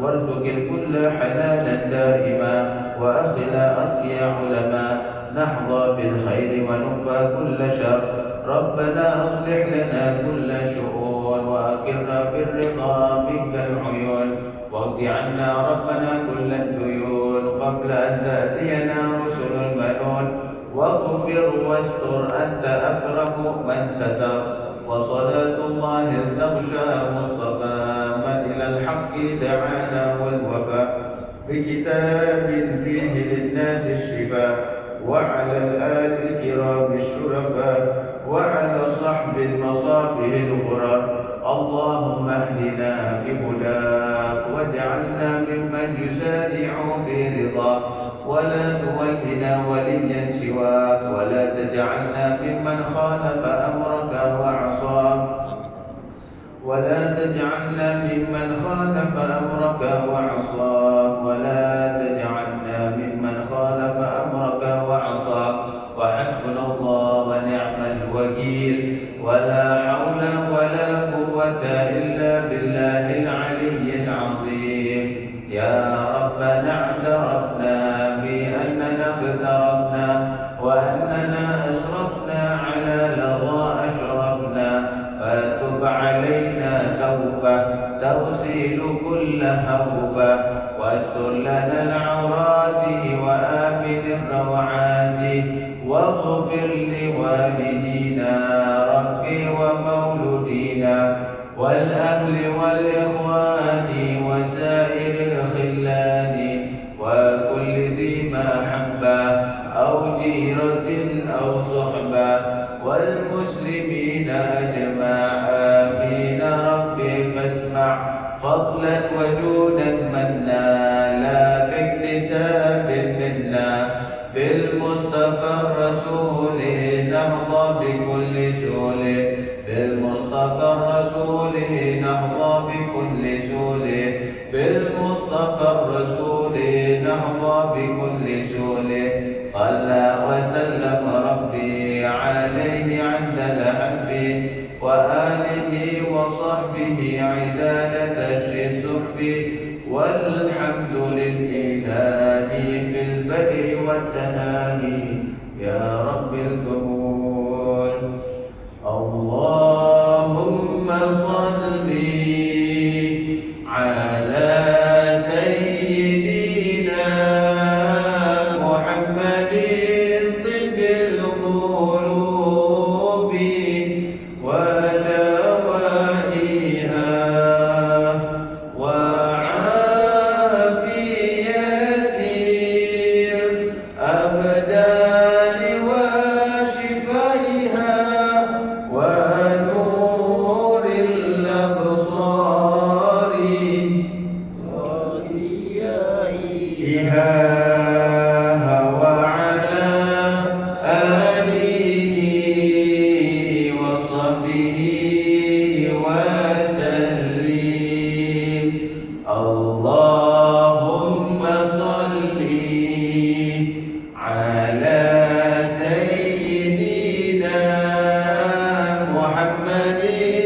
warzuqil kulla halalan daima, wa akhila asqiya ulama, nahza bil khairi wa nukfa kulla syar. Rabbana aslih lana kulla syu'un wa akirna bir ridha minkal uyun, waqdi 'anna rabbana kulla duyun qabla an ta'tiyana rusulul manun, waghfir wastur anta akramu man satar. وصلاة الله تغشى مصطفى من إلى الحق دعانا والوفاء، بكتاب فيه للناس الشفاء، وعلى الآل الكرام الشرفاء، وعلى صحب المصابه الغرى. اللهم اهدنا بهداك واجعلنا ممن يسارع في رضاك، ولا تولنا وليا سواك، ولا تجعلنا ممن خالف أمرك وعصاك، ولا تجعلنا ممن خالف أمرك وعصاك، ولا تجعلنا ممن خالف أمرك وعصاك. وحسبنا الله ونعم الوكيل، ولا حول ولا قوة إلا بالله العلي العظيم. يا ربنا اعترفنا بأننا اقترفنا، وأننا أسرفنا على لظى أشرفنا، فتب علينا توبة تغسل كل هوبة، واستر لنا العورات وآمن الروعات، واغفر لوالدينا ربي ومولودينا والأهل والإخوان وسائر الخلان، وكل ذي محبة أو جيرة أو صحبة، والمسلمين أجمع. آمين ربي فاسمع فضلا وجودا منا، لا باكتساب منا، بالمصطفى الرسول نحظى بكل سول، بالمصطفى الرسول نحظى بكل سول، بالمصطفى الرسول نحظى بكل سول. صلى وسلم ربي عليه عند الحب، وآله وصحبه عدالة الصحب، والحمد لله في البدء والتنامي يا رب القبول. اللهم صل على سيدنا محمد طب القلوب ودوائها وعافية الأبدان وشفائها ونور الأبصار وضيائها، وعلى آله وصحبه وسلم. اللهم صل على محمد